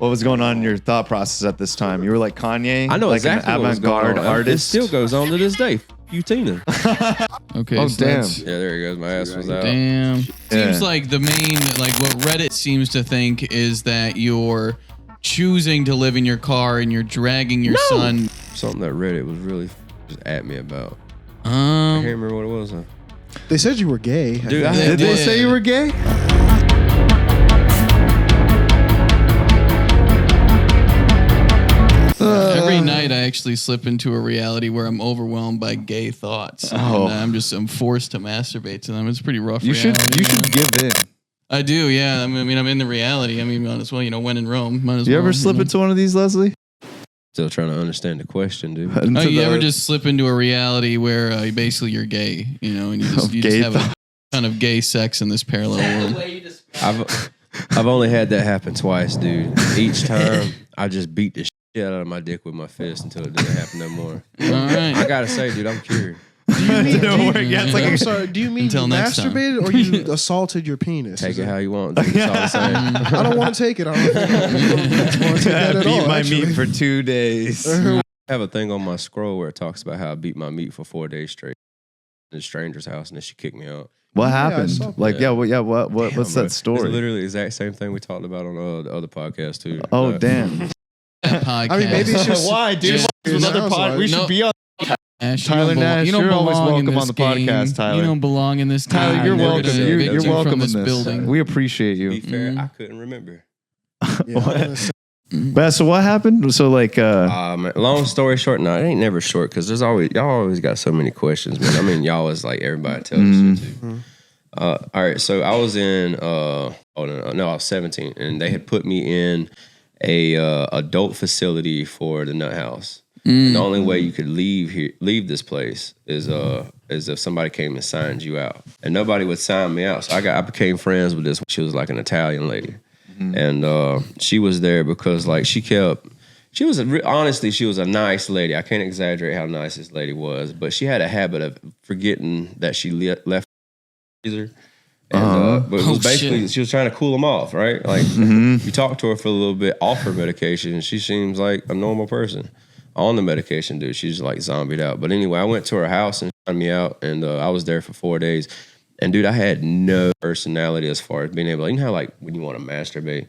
What was going on in your thought process at this time? You were like Kanye? I know like exactly an what was going avant-garde on. artist? It still goes on to this day. You, Tina. Okay. Oh, so damn. Yeah, there he goes. My ass was out. Damn. Yeah. Seems like the main, like what Reddit seems to think is that you're choosing to live in your car and you're dragging your son. Something that Reddit was really just at me about. I can't remember what it was. They said you were gay. Dude, Did they say you were gay? Every night I actually slip into a reality where I'm overwhelmed by gay thoughts. Oh. And I'm forced to masturbate to them. It's pretty rough. You should reality, give in. I do, yeah. I mean, I'm in the reality. I mean, might as well, when in Rome. Might as You well, ever slip into one of these, Leslie? Still trying to understand the question, dude. Oh, you ever just slip into a reality where basically you're gay, and you just have a ton of gay sex in this parallel world? I've only had that happen twice, dude. Each time I just beat the shit out of my dick with my fist until it didn't happen no more. All right. I gotta say, dude, I'm cured. I'm sorry. Do you mean Until you next time. masturbated or you assated your penis? Take it how you want, dude. It's all the same. I don't want to take it. I don't want to take that at beat all. my actually. meat for 2 days. I have a thing on my scroll where it talks about how I beat my meat for 4 days straight in a stranger's house, and then she kicked me out. What I happened? saw that. Like, what's Damn, bro. that story? It's literally the exact same thing we talked about on the other podcast too. Oh, But damn. Podcast. I mean, maybe it's just Why, dude? Just- Another pod. We should be on. Ash, Tyler Nash, you don't you're always belong in welcome this on the game. podcast, Tyler. You don't belong in this game. Tyler, you're welcome. You're Evicted welcome from in this this. building. We appreciate to be you. fair, I couldn't remember. But so what happened? So like, Man, long story short, no, it ain't never short because y'all always got so many questions, man. I mean, y'all is like everybody tells us shit too. All right, so I was in I was 17, and they had put me in a adult facility for the nut house. The only way you could leave this place is if somebody came and signed you out, and nobody would sign me out. So I became friends with this. She was like an Italian lady, and she was there because like she was a nice lady. I can't exaggerate how nice this lady was, but she had a habit of forgetting that she left. And, but it was basically she was trying to cool them off, right? Like you talk to her for a little bit off her medication, she seems like a normal person. On the medication, dude, she's like zombied out. But anyway, I went to her house and she signed me out, and I was there for 4 days. And dude, I had no personality as far as being able. You know how like when you want to masturbate,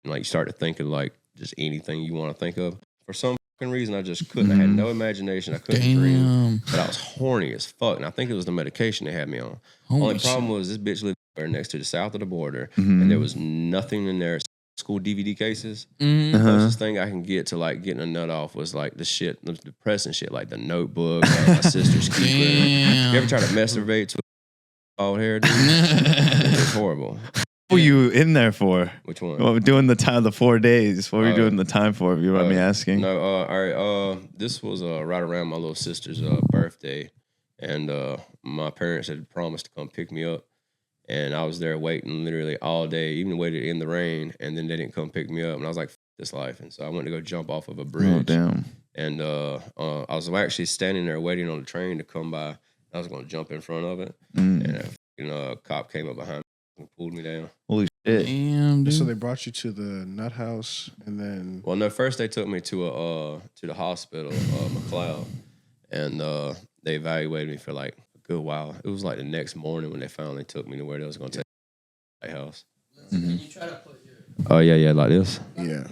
and, like you start to think of like just anything you want to think of. For some fucking reason, I just couldn't. I had no imagination. I couldn't dream. But I was horny as fuck, and I think it was the medication they had me on. Only problem was this bitch lived there next to the south of the border, and there was nothing in there. School DVD cases. The closest thing I can get to like getting a nut off was like the depressing shit, like the Notebook, my sister's keeper. You ever try to masturbate to bald hair, dude? It's horrible. what were you in there for? Which one? Well, doing the 4 days. What were you doing the time for? If you mind me asking. No, all right. This was right around my little sister's birthday, and my parents had promised to come pick me up. And I was there waiting literally all day, even waited in the rain, and then they didn't come pick me up. And I was like, this life. And so I went to go jump off of a bridge. Oh, damn. And I was actually standing there waiting on the train to come by. I was going to jump in front of it. And a cop came up behind me and pulled me down. Holy shit. Damn, dude. So they brought you to the nut house, and then Well, no, first they took me to the hospital, McLeod. And they evaluated me for like good while. It was like the next morning when they finally took me to where they was going to take me to the house. Can you try to put your... Oh, yeah, like this? yeah.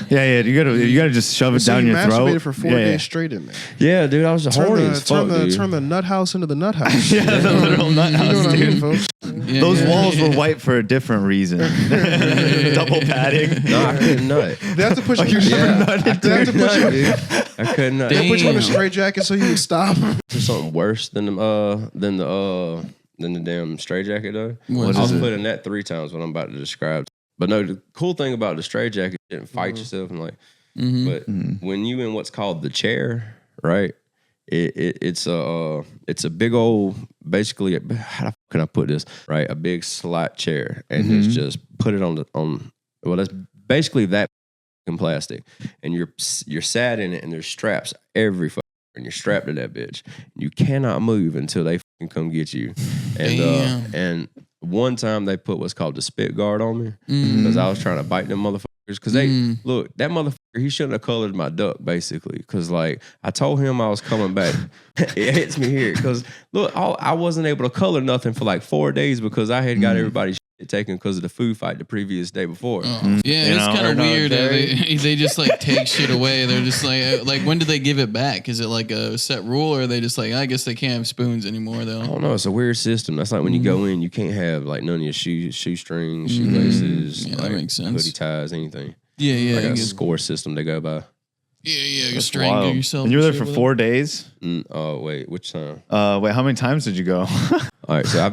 Yeah. You gotta just shove it So down you your throat. masturbated for 4 days straight in there. Yeah, dude, I was horny as fuck, dude. Turn the nut house into the nut house. Yeah, the literal nut You know house, what I mean, dude. folks? Those walls were white for a different reason. Double padding. No, I couldn't nut. They have to push you. Yeah. They have to push you. I couldn't nut. They put you in a straitjacket so you would stop. There's something worse than the damn straitjacket though. What I was is it? put in that 3 times what I'm about to describe. But no, the cool thing about the straitjacket, you didn't fight yourself and like. But when you in what's called the chair, right? It's a big old, basically, how can I put this? Right, a big slat chair, and it's just put it on. Well, that's basically that in plastic, and you're sat in it, and there's straps every and you're strapped to that bitch. You cannot move until they fucking come get you. And and one time they put what's called the spit guard on me because I was trying to bite them motherfuckers. Because they look, that motherfucker, he shouldn't have colored my duck basically. Because like I told him I was coming back. It hits me here because look, I wasn't able to color nothing for like 4 days because I had got everybody's shit taken because of the food fight the previous day before. Yeah, it's kind of weird. They just like take shit away. They're just like when do they give it back? Is it like a set rule, or are they just like, I guess they can't have spoons anymore though? I don't know. It's a weird system. That's like when you go in, you can't have like none of your shoestrings, shoelaces, Yeah, like, that makes sense. hoodie ties, anything. Yeah. Like I a guess- score system they go by. Yeah. You That's strangle wild. yourself. And you were there and for shit 4 days? Oh wait, which time? Wait, how many times did you go? All right, so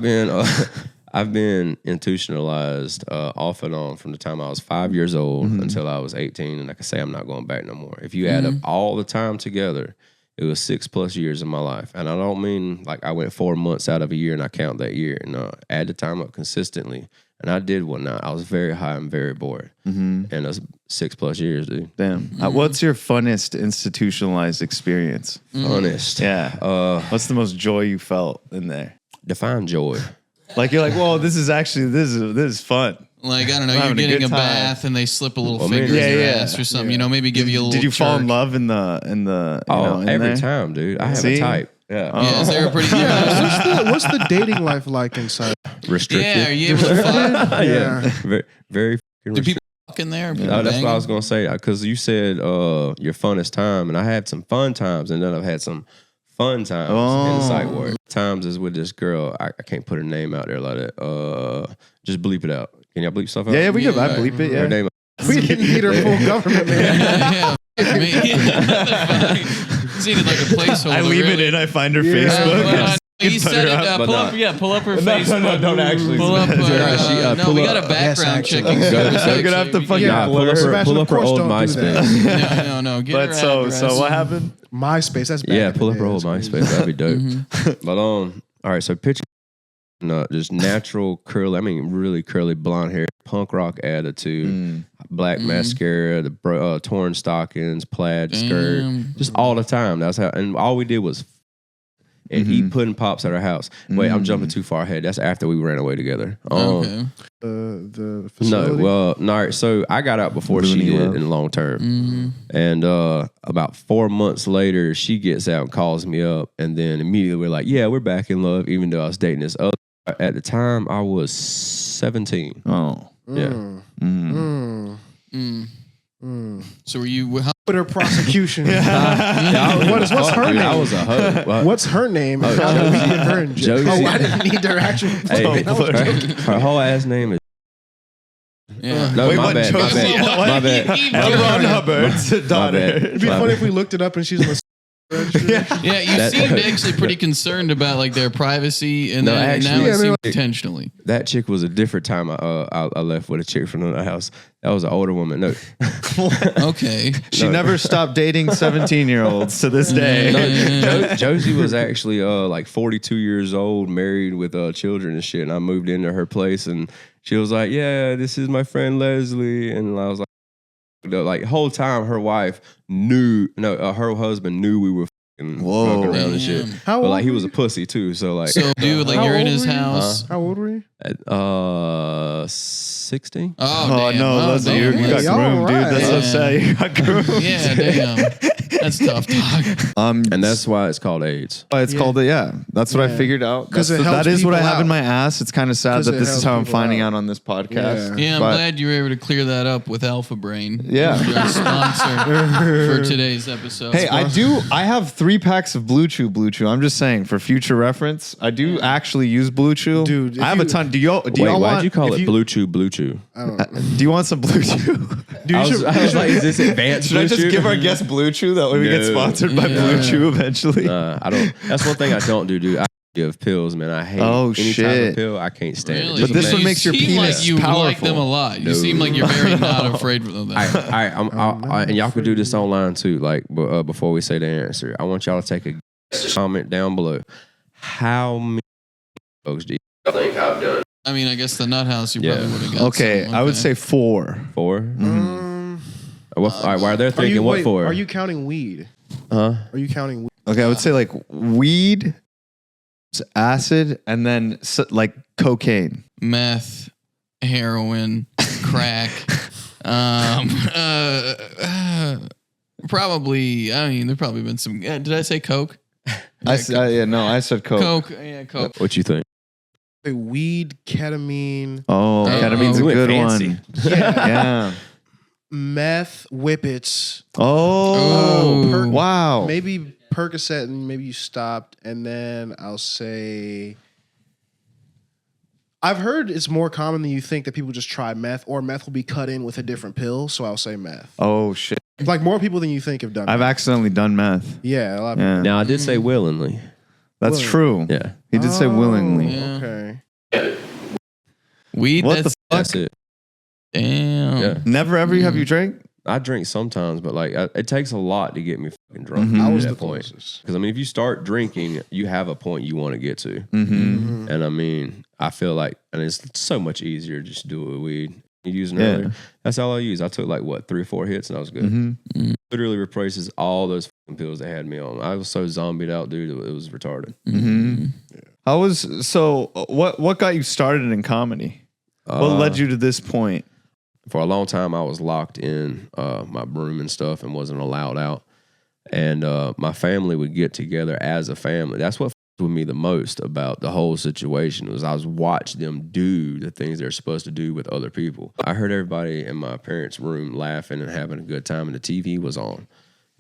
I've been institutionalized off and on from the time I was 5 years old until I was 18, and I can say I'm not going back no more. If you add up all the time together, it was 6+ years of my life, and I don't mean like I went 4 months out of a year and I count that year. No, add the time up consistently, and I did one night. I was very high and very bored, and that's 6+ years, dude. Damn. What's your funnest institutionalized experience? Honest, Yeah. What's the most joy you felt in there? define joy. Like you're like, whoa, this is fun. Like, I don't know, I'm you're having a getting good a time. bath and they slip a little Well, finger maybe- in your Yeah. ass or something. You know, maybe give you a little. Did you fall in jerk. love in the in Every there? time, dude. I have See? a type. Yeah, Yeah, is there a pretty good person? What's the dating life like inside? restricted. Yeah, are you able to fuck? Yeah, very, very. fucking Do people fuck in there? People No, that's what I banging? was gonna say because you said your funnest time, and I had some fun times, and then I've had some fun times in the psych ward. Times is with this girl. I can't put her name out there like that. Just bleep it out. Can y'all bleep stuff out? Yeah, we could. I believe it. Her Yeah. name. We need her full government, man. Yeah, me. It's needed like a placeholder. I leave really. it in. I find her Yeah. Facebook. Well, and you put said her it. up, but Pull no. up, pull up her No, Facebook. no, don't actually. Pull up. No, pull we up- got a background Yes, checking actually. service. I'm gonna have to actually. fucking Yeah, Pull up her, Sebastian, pull of up her course old don't do MySpace. that. No. Get But her so address. what happened? MySpace, that's back Yeah, in the pull up her day, old that's crazy. MySpace. That'd be dope. But all right. So picture, just natural curly. I mean, really curly blonde hair, punk rock attitude, black mascara, the torn stockings, plaid skirt, Damn. just all the time. That's how. And all we did was and eat pudding pops at our house. Wait, I'm jumping too far ahead. That's after we ran away together. Okay. The No, facility. well, no. All right, so I got out before she Looney did Love. in long term, and about 4 months later, she gets out and calls me up, and then immediately we're like, "Yeah, we're back in love." Even though I was dating this other. At the time, I was 17. Oh. Yeah, So were you? How, With her prosecution. what's her dude, I name? was a hoe. What? What's her name? Oh, How did we Josie. get her in jail? Josie. Oh, I didn't need her actual. Hey, her whole ass name is. yeah. No, Wait, my what, bad. My Josie? bad. What? My bad. Keep My going. Ron bad. Hubbard's My daughter. bad. It'd be My funny bad. if we looked it up and she's on the registry. Yeah, you That- seemed actually pretty concerned about like their privacy, and No, then actually- now Yeah, it I mean, seems like- intentionally. That chick was a different time. I left with a chick from another house. That was an older woman. No, Okay. She never stopped dating 17-year-olds to this day. Josie was actually like 42 years old, married with children and shit. And I moved into her place, and she was like, "Yeah, this is my friend Leslie," and I was like. Like whole time, her wife knew. No, her husband knew we were fucking around and shit. Damn. How But old like he were was a you? pussy too. So like, So, dude, like How you're in old his were you? house. How old were you? 16. Oh, damn. no, Oh, Leslie, damn. you got Y'all groomed, dude. right. That's so Yeah. sad. You got groomed. Yeah, damn. That's tough talk. And that's why it's called AIDS. why it's called it. Yeah, that's what I Yeah. figured out. 'Cause That's it helps that is what I people have out. in my ass. It's kind of sad 'Cause that it this is helps how I'm people finding out. out on this podcast. Yeah, I'm But- glad you were able to clear that up with Alpha Brain. Yeah. Our sponsor for today's episode. Hey, I have 3 packs of Blue Chew. I'm just saying for future reference. I do actually use Blue Chew. Dude, if I have a you- ton. Do y'all Wait, want? why'd you call if it you- Blue Chew? Blue Chew. Do you want some Blue Chew? Dude, I was like, is this advanced? Should I Blue just Chew? give our guest Blue Chew? That way we get No. sponsored by Blue Chew eventually. I don't. That's one thing I don't do, dude. I give pills, man. I hate Oh, any type shit. of pill. I can't stand Really? it. But this one You makes your seem penis like you like powerful. them a lot. You No. seem like you're very not afraid of them. All right, and y'all could do this online too. Like before we say the answer, I want y'all to take a comment down below. How many folks do you think I've done? I mean, I guess the nut house you Yeah. probably would have got. Okay, some. I would say 4. 4. What, all right, while they're Are thinking, you, what wait, for? Are you counting weed? Huh? Are you counting weed? Okay, I would say like weed, acid, and then like cocaine. Meth, heroin, crack. Probably. I mean, there probably been some. Did I say coke? I said coke. Coke. Yeah, coke. What you think? Weed, ketamine, Oh, ketamine's a we went good fancy. one. Yeah. meth, whippets. Oh, wow. Maybe Percocet, and maybe you stopped. And then I'll say, I've heard it's more common than you think that people just try meth, or meth will be cut in with a different pill. So I'll say meth. Oh shit. Like more people than you think have done. I've meth. accidentally done meth. Yeah, a lot of Yeah. people. Now I did say willingly. That's true. Yeah. He did say willingly. Yeah. Okay. Weed. What the That's fuck? That's it. damn. Yeah. Never ever have you drank? I drink sometimes, but like it takes a lot to get me fucking drunk. Mhm. I At was that the point. closest. Because I mean, if you start drinking, you have a point you want to get to, Mm-hmm. and I mean, I feel like, and it's so much easier just to do it with weed. You using Yeah. earlier. That's all I use. I took like 3 or 4 hits, and I was good. Mm-hmm. Literally replaces all those fucking pills they had me on. I was so zombied out, dude. It was retarded. Mm-hmm. What got you started in comedy? What led you to this point? For a long time, I was locked in my room and stuff and wasn't allowed out. And my family would get together as a family. That's what f***ed with me the most about the whole situation was I was watching them do the things they're supposed to do with other people. I heard everybody in my parents' room laughing and having a good time, and the TV was on.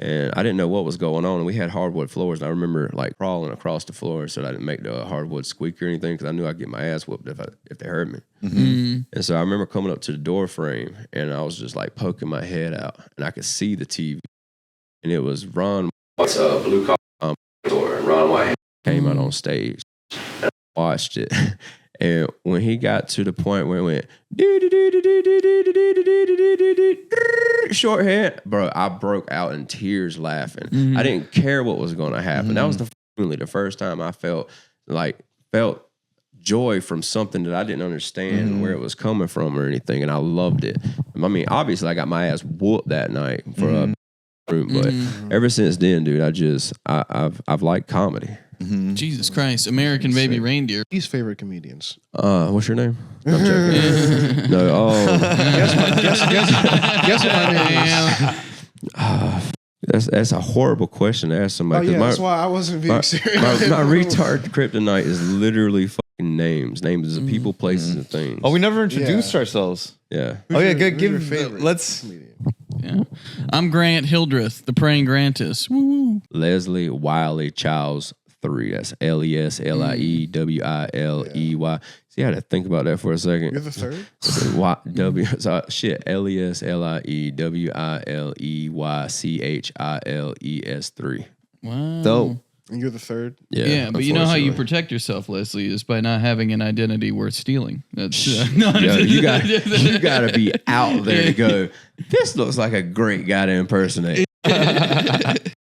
And I didn't know what was going on. And we had hardwood floors. And I remember like crawling across the floor so that I didn't make the hardwood squeak or anything because I knew I'd get my ass whooped if they heard me. Mm-hmm. And so I remember coming up to the door frame and I was just like poking my head out and I could see the TV. And it was Ron White's blue collar door. And Ron White came out on stage. And I watched it. And when he got to the point where it went short hair, bro, I broke out in tears laughing. Mm-hmm. I didn't care what was going to happen. That was the first time I felt joy from something that I didn't understand where it was coming from or anything, and I loved it. I mean, obviously, I got my ass whooped that night for a room, but ever since then, dude, I've liked comedy. Jesus Christ, American Baby Reindeer. Least favorite comedians. What's your name? I'm joking. No, Guess what my name is. that's a horrible question to ask Oh somebody. yeah, 'cause that's why I wasn't being serious. my retard kryptonite is literally fucking names of people, places, and things. Oh, we never introduced ourselves. Yeah. Oh yeah, Who's your give favorite let's. comedian? Yeah. I'm Grant Hildreth, the praying Grantus. Woo. Leslie Wiley Chiles 3. That's LESLIEWILEY. See, I had to think about that for a second. You're the third. LESLIEWILEYCHILES 3. Wow. Dope. And you're the third. Yeah, but you know how you unfortunately. protect yourself, Leslie, is by not having an identity worth stealing. That's Yo, you gotta be out there to go, this looks like a great guy to impersonate.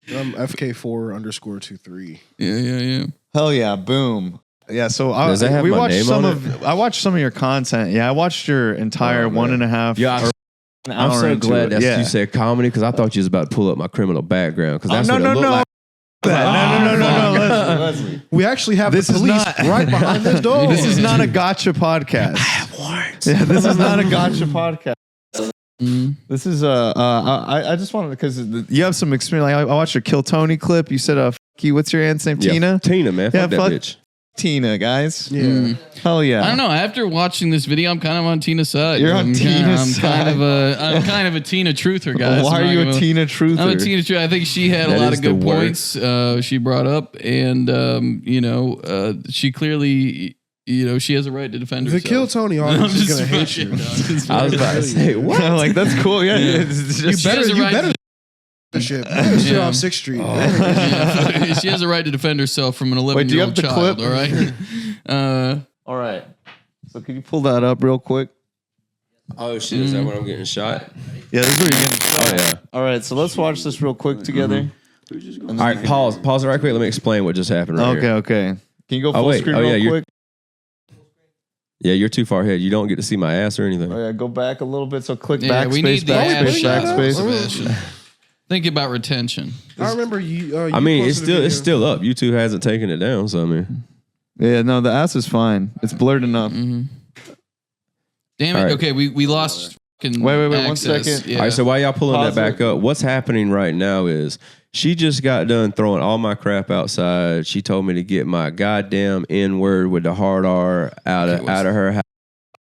FK4_23. Yeah. Hell yeah, boom. Yeah, so Does that have we my watched name some on of. I watched some of your content. Yeah, I watched your entire Oh, man. 1.5. Yeah, or an I'm hour so into glad it. that you said comedy because I thought you was about to pull up my criminal background because that's no, what no, it looked no. like. No, Leslie. We actually have This the is police not- right behind this door. This is not a gotcha podcast. Yeah, this is not a gotcha podcast. This is I just wanted because you have some experience. Like I watched your Kill Tony clip. You said fuck you. What's your aunt's name? Yeah, Tina. Tina, man. Yeah, Fuck that fuck bitch. Tina, guys. Yeah. Hell yeah. I don't know. After watching this video, I'm kind of on Tina's side. You're on I'm Tina's kind of I'm kind of a Tina truther, guys. Why are you a Tina truther? I'm a Tina truther. I think she had a That lot is of good the word. points she brought up, and she clearly, she has a right to defend The herself. Kill Tony audience is gonna hate you. I was about to say, what? Like that's cool. Yeah, Yeah. it's You just- has a better right to- the shit. Better shit Yeah. off 6th Street. Yeah. She has a right to defend herself from an 11-year-old Wait, do you have the child. clip? All right. All right. So can you pull that up real quick? Oh shit, is that when I'm getting shot? Yeah, this is where you're getting. Oh yeah. All right, so let's watch this real quick together. All right, pause it right quick. Let me explain what just happened right Okay, here. okay. Can you go full wait. screen Oh, yeah, real you're- quick? Yeah, you're too far ahead. You don't get to see my ass or anything. Oh yeah, go back a little bit. So click Yeah, we need backspace, the backspace, ass shot. backspace. Sebastian. Think about retention. I remember you. I mean, it's posted still up. YouTube hasn't taken it down. So I mean, Yeah, no, the ass is fine. It's blurred enough. Damn it. All right. Okay, we lost. Wait, 1 access. second. Yeah. all right. So while y'all pulling Pause that back it. up, what's happening right now is she just got done throwing all my crap outside. She told me to get my goddamn N word with the hard R out of her house.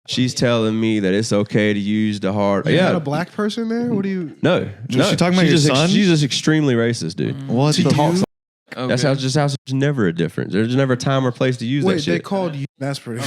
She's telling me that it's okay to use the hard. You Yeah, had a black person there. What do you? no. she talking about she's your son? She's just extremely racist, dude. What She the talks. Okay. That's how there's never a difference. There's never a time or place to use that Wait, they shit. called you. That's pretty.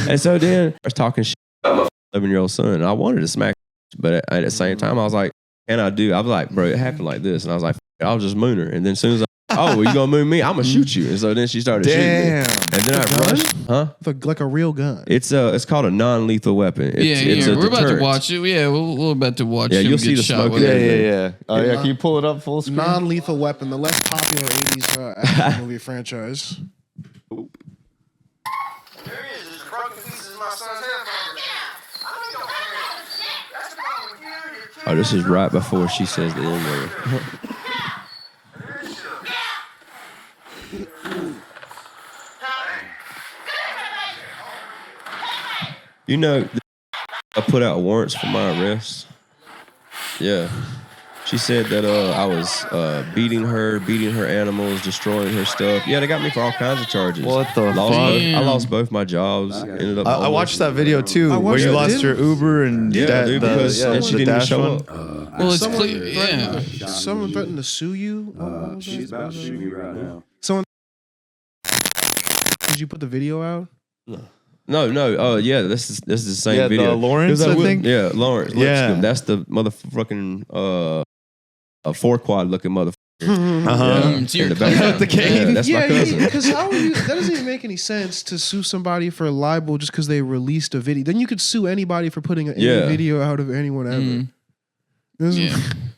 And so then I was talking shit about my 11-year-old son. And I wanted to smack, but at the same time, I was like, "Can I do?" I was like, "Bro, it happened like this," and I was like, "I'll just moon her." And then as soon as well, you gonna moon me? I'm gonna shoot you. And so then she started shooting me. Damn. And then I rushed. Huh? Like a real gun. It's called a non-lethal weapon. It's, Yeah, it's a we're about to deterrent. watch it. Yeah, we're about to watch. Yeah, him you'll see get the shot smoke with in it. there. Yeah. Oh yeah, can you pull it up full screen? Non-lethal weapon, the less popular 80s action movie franchise. There he is, just broken pieces of my son's headphones. I know you don't care. That's the problem with you. Oh, this is right before she says the N-word. You know, I put out warrants for my arrest. Yeah. She said that I was beating her animals, destroying her stuff. Yeah, they got me for all kinds of charges. What the fuck? I lost both my jobs. Ended up I watched that video too, where watched you it, lost your didn't- Uber and dude, because the she didn't even dash show one. up. Well, it's Someone clear. Yeah. Someone threatened to sue you. She's about to shoot me right now. Someone. Did you put the video out? No. Oh, yeah. This is the same Yeah, video. the Lawrence, 'Cause I will- think? Yeah, Lawrence. Yeah. Lipscomb. That's the motherfucking a 4-quad looking motherfucker. It's your In the back. cousin. The cane? Yeah, that's my cousin. Because how are you? That doesn't even make any sense to sue somebody for libel just because they released a video. Then you could sue anybody for putting any Yeah. video out of anyone ever. This is- Yeah.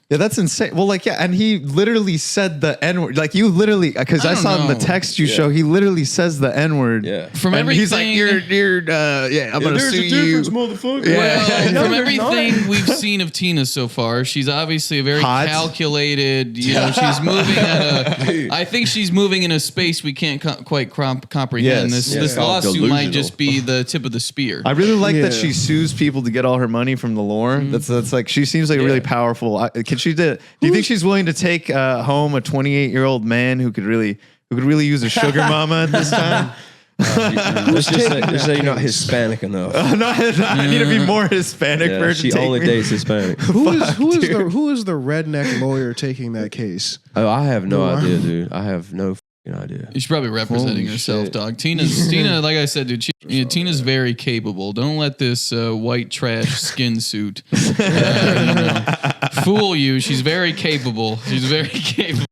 Yeah, that's insane. Well, like, yeah, and he literally said the N word. Like, you literally, because I I don't saw in the know. text you show, he literally says the N word. Yeah. From And everything, he's like, I'm gonna sue you. motherfucker. Yeah. Well, from everything we've seen of Tina so far, she's obviously a very Hot. calculated. You know, she's moving at a. I think she's moving in a space we can't quite comprehend. Yes. This Yeah. lawsuit might Delusional. just be the tip of the spear. I really like that Yeah. she sues people to get all her money from the lore. That's like, she seems like really powerful. Can she do you think she's willing to take home a 28-year-old man who could really use a sugar mama at this time? Let's just say you're not Hispanic enough. No, I need to be more Hispanic for her Yeah, to she take only me. dates Hispanic. who is the redneck lawyer taking that case? Oh, I have no idea, dude. I have no fucking idea. She's probably representing Holy herself, shit. dog. Tina, like I said, dude, Tina's very capable. Don't let this white trash skin suit fool you. She's very capable. She's very capable.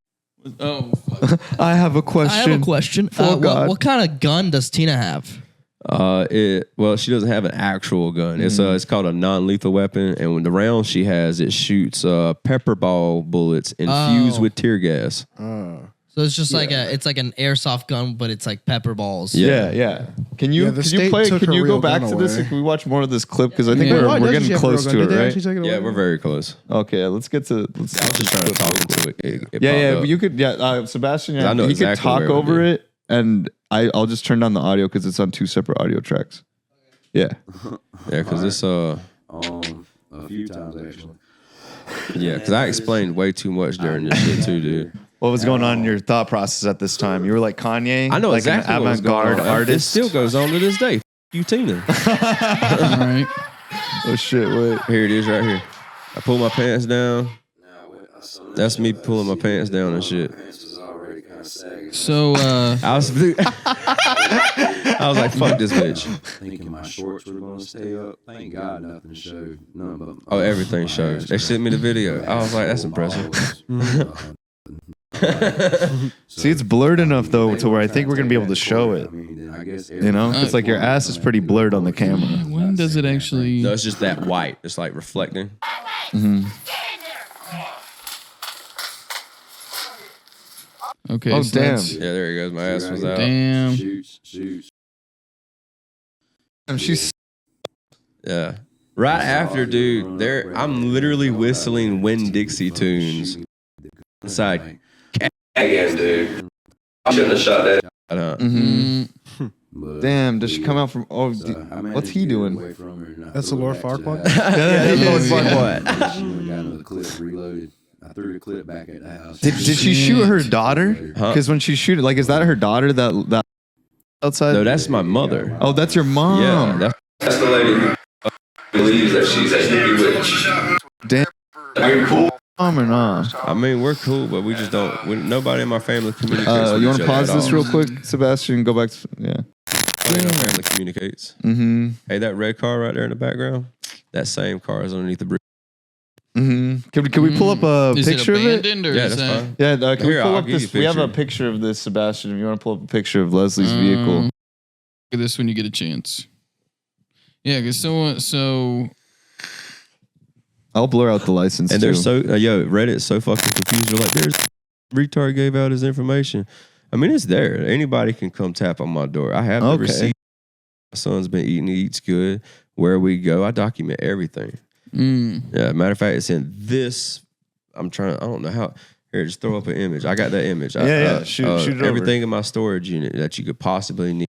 Oh, fuck. I have a I question. have a question. For God. What kind of gun does Tina have? Well, she doesn't have an actual gun. It's called a non-lethal weapon, and when the round she has, it shoots pepper ball bullets infused Oh. with tear gas. So it's just like it's like an airsoft gun, but it's like pepper balls. Yeah. Can you Yeah, the can you state play? took Can her you go real back gun to this? away. Can we watch more of this clip? Because I think Yeah. we're getting close to it, right? Yeah, we're very close. Okay, let's get to. I was just trying to talk into it. It Yeah, popped yeah. up. But you could, Sebastian. I know you exactly could talk where it over is. it, and I'll just turn down the audio because it's on 2 separate audio tracks. Yeah. Yeah, because it's A few times actually. yeah, because I explained way too much during this shit too, dude. What was going on in your thought process at this time? You were like Kanye. I know like exactly an what was going avant-garde on. artist. It still goes on to this day. F you, Tina. All right. Oh shit! Wait. Here it is, right here. I pull my pants down. That's me pulling my pants down and shit. So, I was like, fuck this bitch. Thinking my shorts were going to stay up. Thank God nothing showed. None but Oh, everything shows. They sent me the video. I was like, that's impressive. See, it's blurred enough though to where I think we're gonna be able to show it. I guess You know, it's like your ass is pretty blurred on the camera. when does it actually? No, it's just that white. It's like reflecting. Okay. Oh, so damn. that's- Yeah, there he goes. My ass was out. Damn. Shoots. And she's Yeah. Right after, dude, I'm literally whistling Win Dixie tunes. Inside. Again, dude. I shouldn't have shot that. Damn, does she come out from? Oh, what's he doing? That's a Lord Farquaad. That's Lord Farquaad. Got another clip reloaded. I threw the clip back at the house. Did she shoot her daughter? Because when she shoot it, like, is that her daughter that outside? No, that's my mother. Oh, that's your mom. Yeah, that's the lady who believes that she's a hippie witch. Damn. Are you cool? Mom or not? I mean, we're cool, but we just don't. Nobody in my family communicates. You want to pause this real quick, Sebastian? Go back to Nobody in our family communicates. Mm-hmm. Hey, that red car right there in the background. That same car is underneath the bridge. Mm-hmm. Can we pull up a Is picture it of it? abandoned or Yeah, is that's that? fine. Yeah, can we Here, pull I'll up give you this? a We have a picture. picture of this, Sebastian. If you want to pull up a picture of Leslie's vehicle. Look at this when you get a chance. Yeah, because so I'll blur out the license And too. they're so Reddit's so fucking confused. They're like, there's retard gave out his information. I mean, it's there. Anybody can come tap on my door. I have the receipt. My son's been eating. He eats good. Where we go, I document everything. Yeah, matter of fact, it's in this. I don't know how. Here, just throw up an image. I got that image. Shoot it over. Everything in my storage unit that you could possibly need.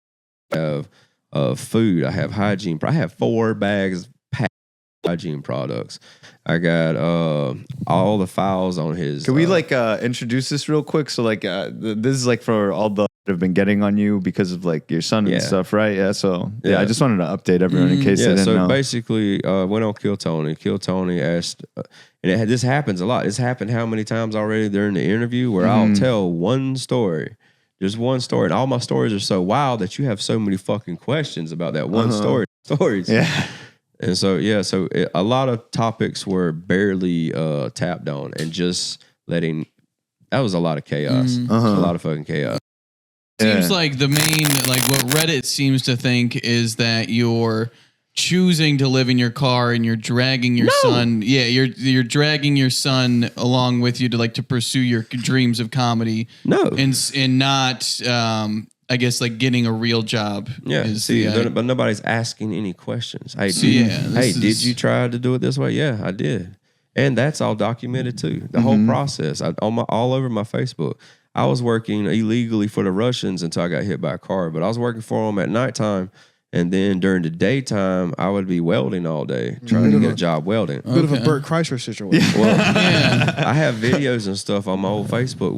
I have food. I have hygiene. I have 4 bags packed of hygiene products. I got all the files on his. Can we introduce this real quick? So this is like for all the that have been getting on you because of like your son and stuff, right? Yeah. So I just wanted to update everyone in case they didn't know. Basically, went on Kill Tony. Kill Tony asked, and this happens a lot. This happened how many times already during the interview where I'll tell one story. Just one story, and all my stories are so wild that you have so many fucking questions about that one stories. Yeah. And so, a lot of topics were barely tapped on, and just letting. That was a lot of chaos. A lot of fucking chaos. seems like the main, like what Reddit seems to think is that you're choosing to live in your car and you're dragging your son. Yeah, you're dragging your son along with you to pursue your dreams of comedy. No, and not I guess like getting a real job. Yeah, but nobody's asking any questions. Hey, did you try to do it this way? Yeah, I did, and that's all documented too. The whole process, all over my Facebook. I was working illegally for the Russians until I got hit by a car, but I was working for them at nighttime. And then during the daytime, I would be welding all day, trying to get a job welding. Bit of a Burt Kreischer situation. Well, I have videos and stuff on my old Facebook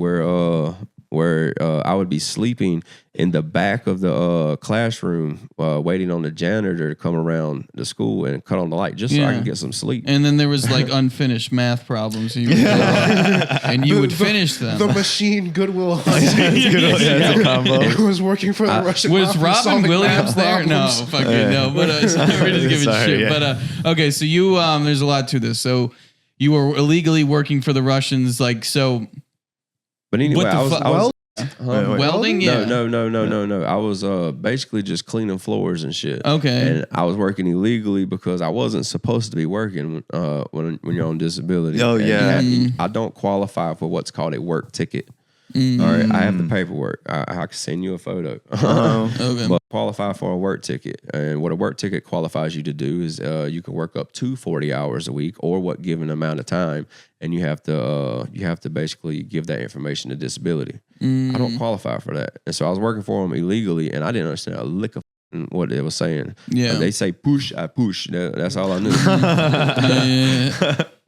where I would be sleeping in the back of the classroom, waiting on the janitor to come around the school and cut on the light just so I can get some sleep. And then there was like unfinished math problems, and you would finish them. The machine Goodwill Hunting. That's a combo. It was working for the Russian. Was mafia, Robin solving Williams math there? No, problems. fucking no. But we're just giving shit. Yeah. But okay, so you there's a lot to this. So you were illegally working for the Russians, like so. But anyway, What the I was welding? Yeah. No. I was basically just cleaning floors and shit. Okay. And I was working illegally because I wasn't supposed to be working when you're on disability. Oh, yeah. I don't qualify for what's called a work ticket. All right, I have the paperwork. I can send you a photo. Okay. But qualify for a work ticket, and what a work ticket qualifies you to do is you can work up to 40 hours a week, or what given amount of time, and you have to basically give that information to disability. I don't qualify for that, and so I was working for them illegally, and I didn't understand a lick of what they were saying. Yeah. They say push, I push. That's all I knew.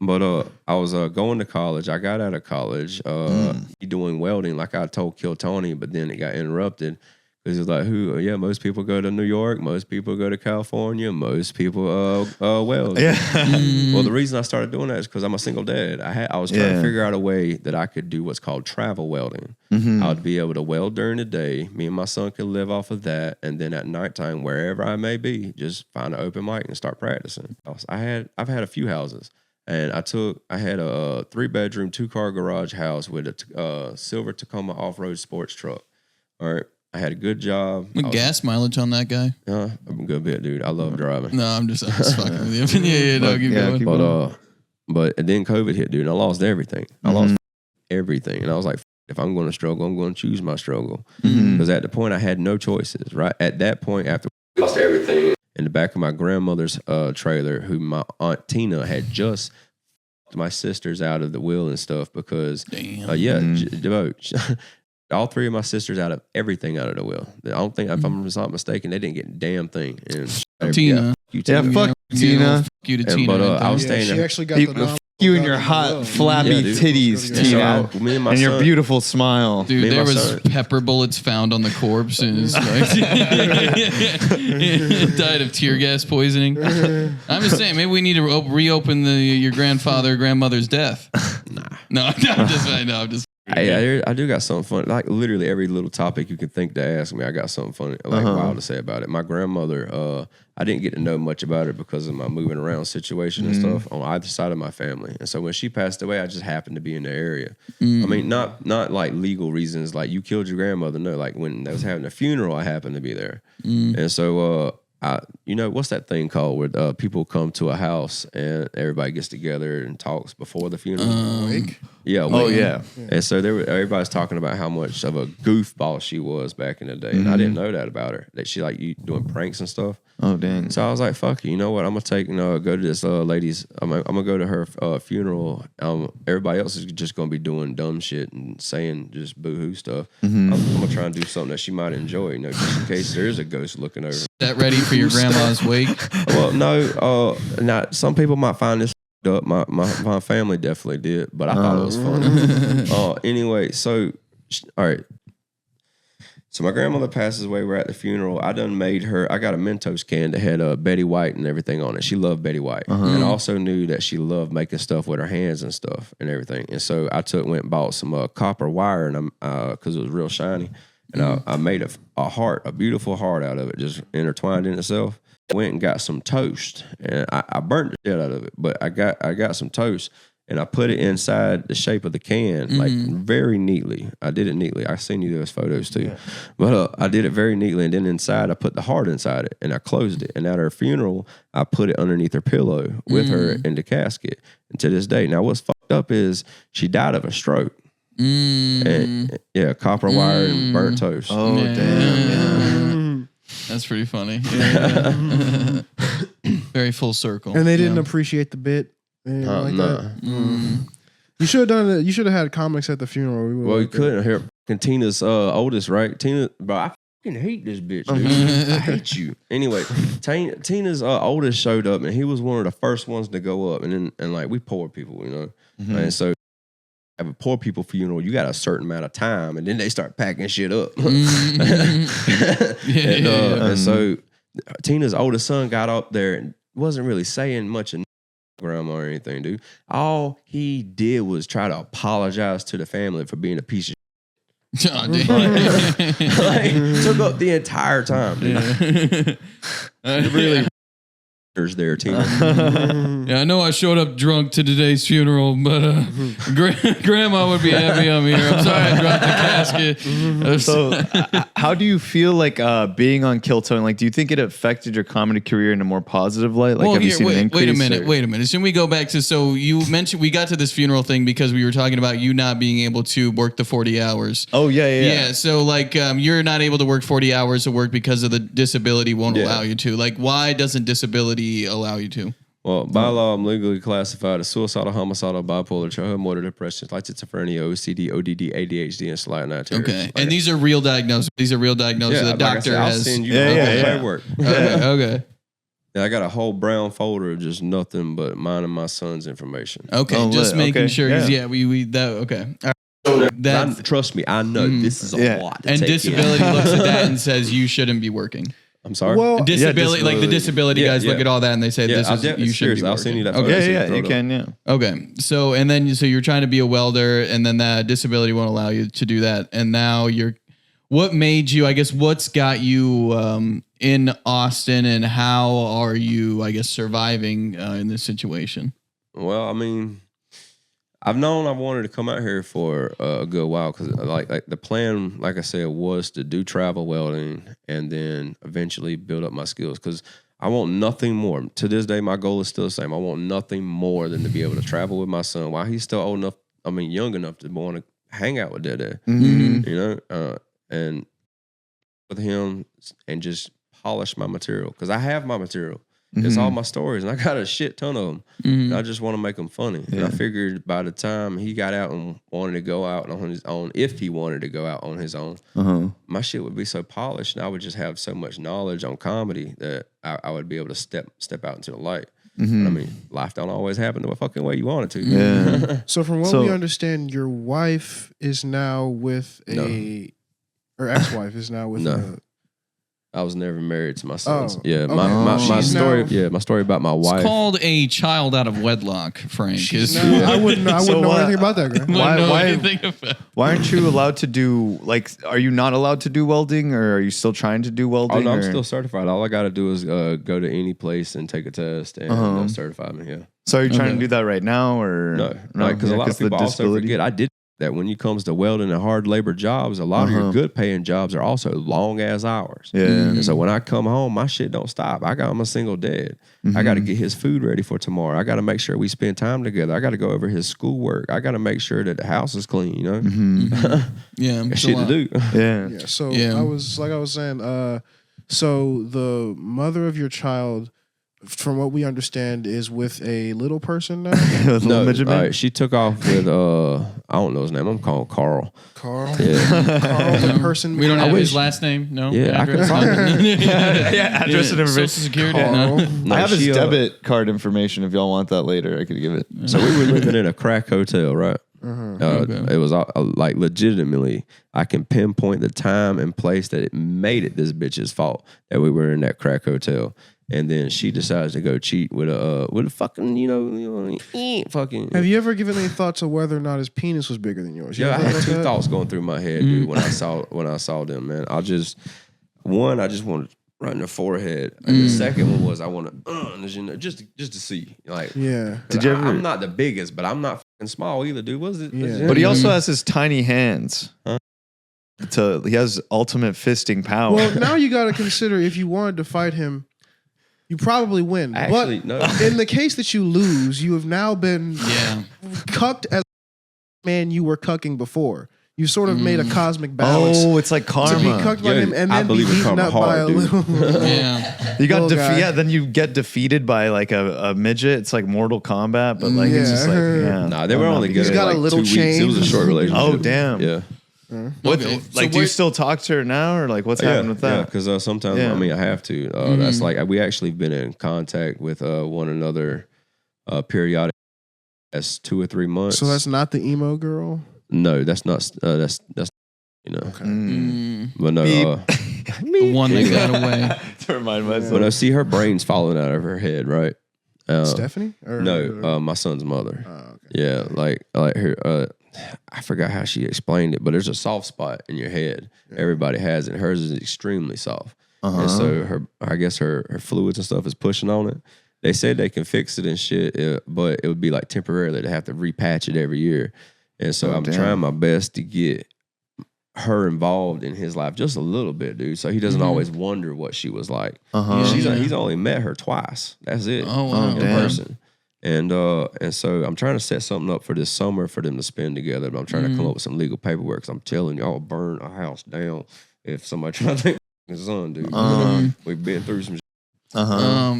But I was going to college. I got out of college doing welding like I told Kill Tony, but then it got interrupted because it was like, most people go to New York, most people go to California, most people weld. Yeah. Well, the reason I started doing that is because I'm a single dad. I was trying to figure out a way that I could do what's called travel welding. I would be able to weld during the day. Me and my son could live off of that, and then at nighttime, wherever I may be, just find an open mic and start practicing. I've had a few houses. And I had a 3-bedroom, 2-car garage house with a silver Tacoma off-road sports truck. All right. I had a good job. What gas mileage on that guy? I'm a good bit, dude. I love driving. No, I'm just fucking with you. Keep going. But then COVID hit, dude, and I lost everything. I lost everything. And I was like, if I'm going to struggle, I'm going to choose my struggle. Because at the point, I had no choices, right? At that point, after I lost everything, in the back of my grandmother's trailer, who my aunt Tina had just my sisters out of the will and stuff because, all three of my sisters out of everything out of the will. I don't think, if I'm not mistaken, they didn't get a damn thing. And Tina. Fuck Tina. Fuck you to And, Tina. but right I was there. staying She there. actually got the nom- You and got your it hot, well. flabby Yeah, dude. titties, And so Tina. me and my And your son- beautiful smile. Dude, Me and there my was son- pepper bullets found on the corpse and it's like died of tear gas poisoning. I'm just saying, maybe we need to reopen your grandfather or grandmother's death. No, I'm just. Hey, I do got something funny. Like literally every little topic you can think to ask me, I got something funny, wild to say about it. My grandmother, I didn't get to know much about her because of my moving around situation and stuff on either side of my family. And so when she passed away, I just happened to be in the area. I mean, not like legal reasons, like you killed your grandmother. No, like when they was having a funeral, I happened to be there. And so, what's that thing called where people come to a house and everybody gets together and talks before the funeral? Wake? Yeah. Oh, yeah. And so everybody's talking about how much of a goofball she was back in the day. And I didn't know that about her, that she like you doing pranks and stuff. Oh, dang. So I was like, fuck you. You know what? I'm going to go to this lady's, I'm going to go to her funeral. Everybody else is just going to be doing dumb shit and saying just boo-hoo stuff. I'm going to try and do something that she might enjoy, just in case there is a ghost looking over. That ready for your grandma's wake? Well, no, not some people might find this up. My family definitely did, but I thought it was funny. Anyway, so all right. So my grandmother passes away. We're at the funeral. I done made her. I got a Mentos can that had Betty White and everything on it. She loved Betty White, and I also knew that she loved making stuff with her hands and stuff and everything. And so I went and bought some copper wire, and because it was real shiny, and I made a heart, a beautiful heart out of it, just intertwined in itself. Went and got some toast, and I burnt the shit out of it, but I got some toast, and I put it inside the shape of the can, like very neatly. I did it neatly. I seen you those photos too, but I did it very neatly, and then inside I put the heart inside it, and I closed it. And at her funeral, I put it underneath her pillow with her in the casket. And to this day, now what's fucked up is she died of a stroke. And, copper wire and burnt toast. Oh, damn. That's pretty funny. Yeah. Very full circle. And they didn't appreciate the bit. That. You should have done it. You should have had comics at the funeral. Well, you couldn't hear Tina's oldest, right? Tina, bro, I fucking hate this bitch, dude. I hate you. Anyway, Tina's oldest showed up, and he was one of the first ones to go up. And like we poor people, and so have a poor people funeral. You got a certain amount of time, and then they start packing shit up. And so Tina's oldest son got up there and wasn't really saying much of grandma or anything, dude. All he did was try to apologize to the family for being a piece of shit. Oh, damn. Like, took up the entire time, dude. Really there, Tina. Yeah, I know I showed up drunk to today's funeral, but grandma would be happy I'm here. I'm sorry I dropped the casket. So, how do you feel like being on Kill Tony? Like, do you think it affected your comedy career in a more positive light? Like, have you seen an increase? Wait a minute. Shouldn't we go back to, so you mentioned, we got to this funeral thing because we were talking about you not being able to work the 40 hours. Oh, yeah. Yeah, so like you're not able to work 40 hours of work because of the disability won't allow you to. Like, why doesn't disability allow you to? Well, by law, I'm legally classified as suicidal, homicidal, bipolar, childhood motor depression, like schizophrenia, OCD, ODD, ADHD, and slight night. Okay, and these are real diagnoses. These are real diagnoses. The doctor I'll has. send you paperwork. Okay. Yeah, I got a whole brown folder of just nothing but mine and my son's information. Okay, just making sure. Yeah, we that okay. All right. Trust me, I know this is a lot. And disability looks at that and says you shouldn't be working. I'm sorry. Well, disability, like the disability guys look at all that and they say this is you shouldn't be working. I'll send you that. Okay. You can, yeah. Okay, so and then so you're trying to be a welder, and then that disability won't allow you to do that, and now you're. What made you? I guess what's got you in Austin, and how are you? I guess surviving in this situation. Well, I mean, I've known I wanted to come out here for a good while because, like the plan, like I said, was to do travel welding and then eventually build up my skills because I want nothing more. To this day, my goal is still the same. I want nothing more than to be able to travel with my son while he's still old enough. I mean, young enough to want to hang out with Dad, and with him and just polish my material because I have my material. It's all my stories, and I got a shit ton of them. And I just want to make them funny. And I figured by the time he got out and wanted to go out on his own, if he wanted to go out on his own, my shit would be so polished, and I would just have so much knowledge on comedy that I would be able to step out into the light. But, I mean, life don't always happen the fucking way you want it to. Yeah. So from what we understand, your wife is now with her ex-wife is now with I was never married to my sons. Oh, Yeah, okay. my story. Now, my story about my wife. It's called a child out of wedlock, Frank. I wouldn't know anything about that guy. Why aren't you allowed to do are you not allowed to do welding, or are you still trying to do welding? Oh no, I'm still certified. All I got to do is go to any place and take a test and certify me. Yeah. So are you trying to do that right now, or no? Because a lot of people also forget. I did that when it comes to welding and hard labor jobs, a lot of your good paying jobs are also long ass hours. Yeah. And so when I come home, my shit don't stop. I'm a single dad. I got to get his food ready for tomorrow. I got to make sure we spend time together. I got to go over his schoolwork. I got to make sure that the house is clean, you know? Yeah. Got shit to do. Yeah. So I was saying, so the mother of your child, from what we understand, is with a little person now. She took off with I don't know his name. I'm calling Carl. Carl. Yeah. Carl, the person. We don't have his last name. No. Yeah, Address. I could probably. Address and information. Social security. Carl. No. I have his debit card information. If y'all want that later, I could give it. So we were living in a crack hotel, right? It was like legitimately, I can pinpoint the time and place that it made it this bitch's fault that we were in that crack hotel. And then she decides to go cheat with a fucking, fucking. Have you ever given any thought to whether or not his penis was bigger than yours? I had two thoughts going through my head, dude, when I saw them, man. I just wanted right in the forehead, and the second one was I want to, just to see, like, Did you ever? I'm not the biggest, but I'm not fucking small either, dude. What's it? Yeah. But he also has his tiny hands. He has ultimate fisting power. Well, now you got to consider if you wanted to fight him. You probably win. Actually, but no. In the case that you lose, you have now been cucked as a man you were cucking before. You sort of made a cosmic balance. Oh, it's like karma. To be cucked by him and then be beaten up by a little. You got guy. then you get defeated by like a midget. It's like Mortal Kombat, but like it's just like Nah, they were only good. He's got like a little 2 weeks. It was a short relationship. Oh damn. Yeah. Do you still talk to her now, or like what's happening with that? Yeah, because sometimes I have to. That's like we actually been in contact with one another periodic. That's 2 or 3 months. So that's not the emo girl. No, that's not. That's you know. Okay. But no, The one that got away. To remind myself. but I see her brain's falling out of her head, right? Stephanie? No, my son's mother. Oh, okay. Yeah, like her. I forgot how she explained it, but there's a soft spot in your head. Everybody has it. Hers is extremely soft, and so I guess her fluids and stuff is pushing on it. They said they can fix it and shit, but it would be like temporarily. They have to repatch it every year, and so I'm trying my best to get her involved in his life just a little bit, dude. So he doesn't always wonder what she was like. He's only met her twice. That's it. Oh, wow. In person. And so I'm trying to set something up for this summer for them to spend together. But I'm trying to come up with some legal paperwork. Cause I'm telling you, I'll burn a house down if somebody try to take his son, dude. We've been through some.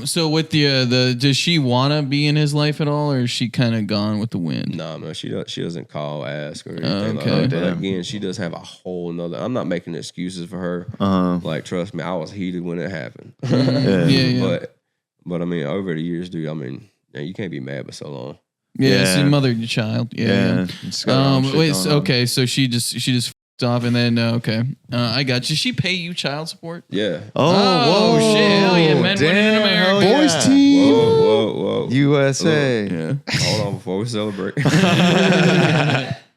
So with the does she want to be in his life at all, or is she kind of gone with the wind? No, man, she doesn't call, ask, or anything like Okay. that. But again, she does have a whole nother. I'm not making excuses for her. Like, trust me, I was heated when it happened. But I mean, over the years, dude, I mean, you can't be mad for so long. Yeah, she mothered your child. Okay, so she just f***ed off, and then I got you. Does she pay you child support? Yeah. Oh, whoa, shit! Hell yeah, men, women in America. Boys team. Whoa. USA. Hold on before we celebrate.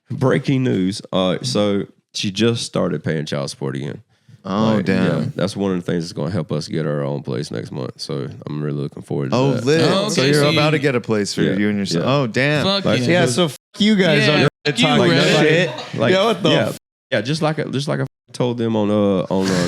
Breaking news. So she just started paying child support again. Oh, damn. Yeah, that's one of the things that's going to help us get our own place next month. So I'm really looking forward to that. Lit. Oh, So okay, you're so about to you- get a place for you and your son. Yeah. Oh, damn. Fuck Like, yeah. So you guys Yeah, on fuck you, talking Reddit. shit. Like, Yeah, what the yeah, just like I told them on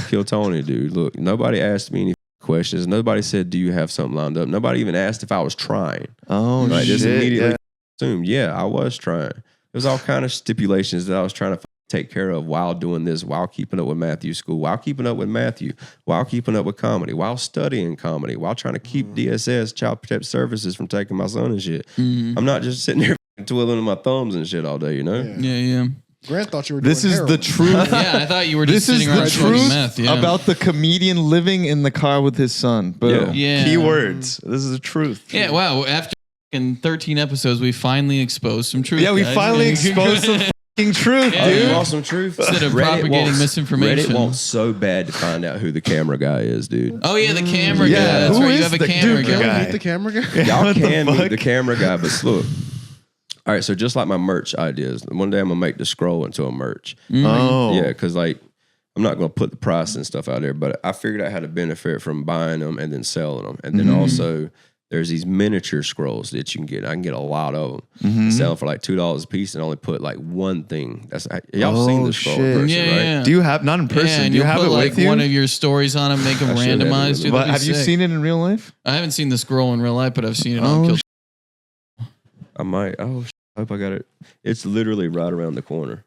Kill Tony, dude. Look, nobody asked me any questions. Nobody said, "Do you have something lined up?" Nobody even asked if I was trying. Oh, Like, shit. just immediately Yeah. assumed, I was trying. There was all kind of stipulations that I was trying to take care of while doing this, while keeping up with Matthew's school, while keeping up with Matthew, while keeping up with comedy, while studying comedy, while trying to keep DSS, Child Protective Services, from taking my son and shit. I'm not just sitting there twiddling my thumbs and shit all day, you know? Yeah. Grant thought you were This doing is heroin. the truth. Yeah, I thought you were just This is sitting around the smoking truth meth. Yeah. about the comedian living in the car with his son. Boom. Yeah. Keywords. This is the truth. Yeah, wow. After 13 episodes, we finally exposed some truth. Yeah, we guys. finally exposed some fucking truth, Yeah. dude. You want some truth? Instead of propagating misinformation. Reddit wants so bad to find out who the camera guy is, dude. Oh, yeah, the camera Yeah, guy. That's who right. You is have a the camera dude guy. guy? Meet the camera guy. Y'all What the can meet fuck? the camera guy, but look. All right, so just like my merch ideas, one day I'm gonna make the scroll into a merch. Oh. Yeah, because like I'm not gonna put the price and stuff out there, but I figured out how to benefit from buying them and then selling them, and then also there's these miniature scrolls that you can get. I can get a lot of them. Sell them for like $2 a piece, and only put like one thing. That's y'all seen Oh, the scroll shit. in person, Yeah, right? yeah. Do you have, not in person, and do you you'll have put it like with you? one of your stories on them, make them I should have it randomized. with Dude, But that'd have be you sick. seen it in real life? I haven't seen the scroll in real life, but I've seen it Oh, on Kill. I might. I hope I got it. It's literally right around the corner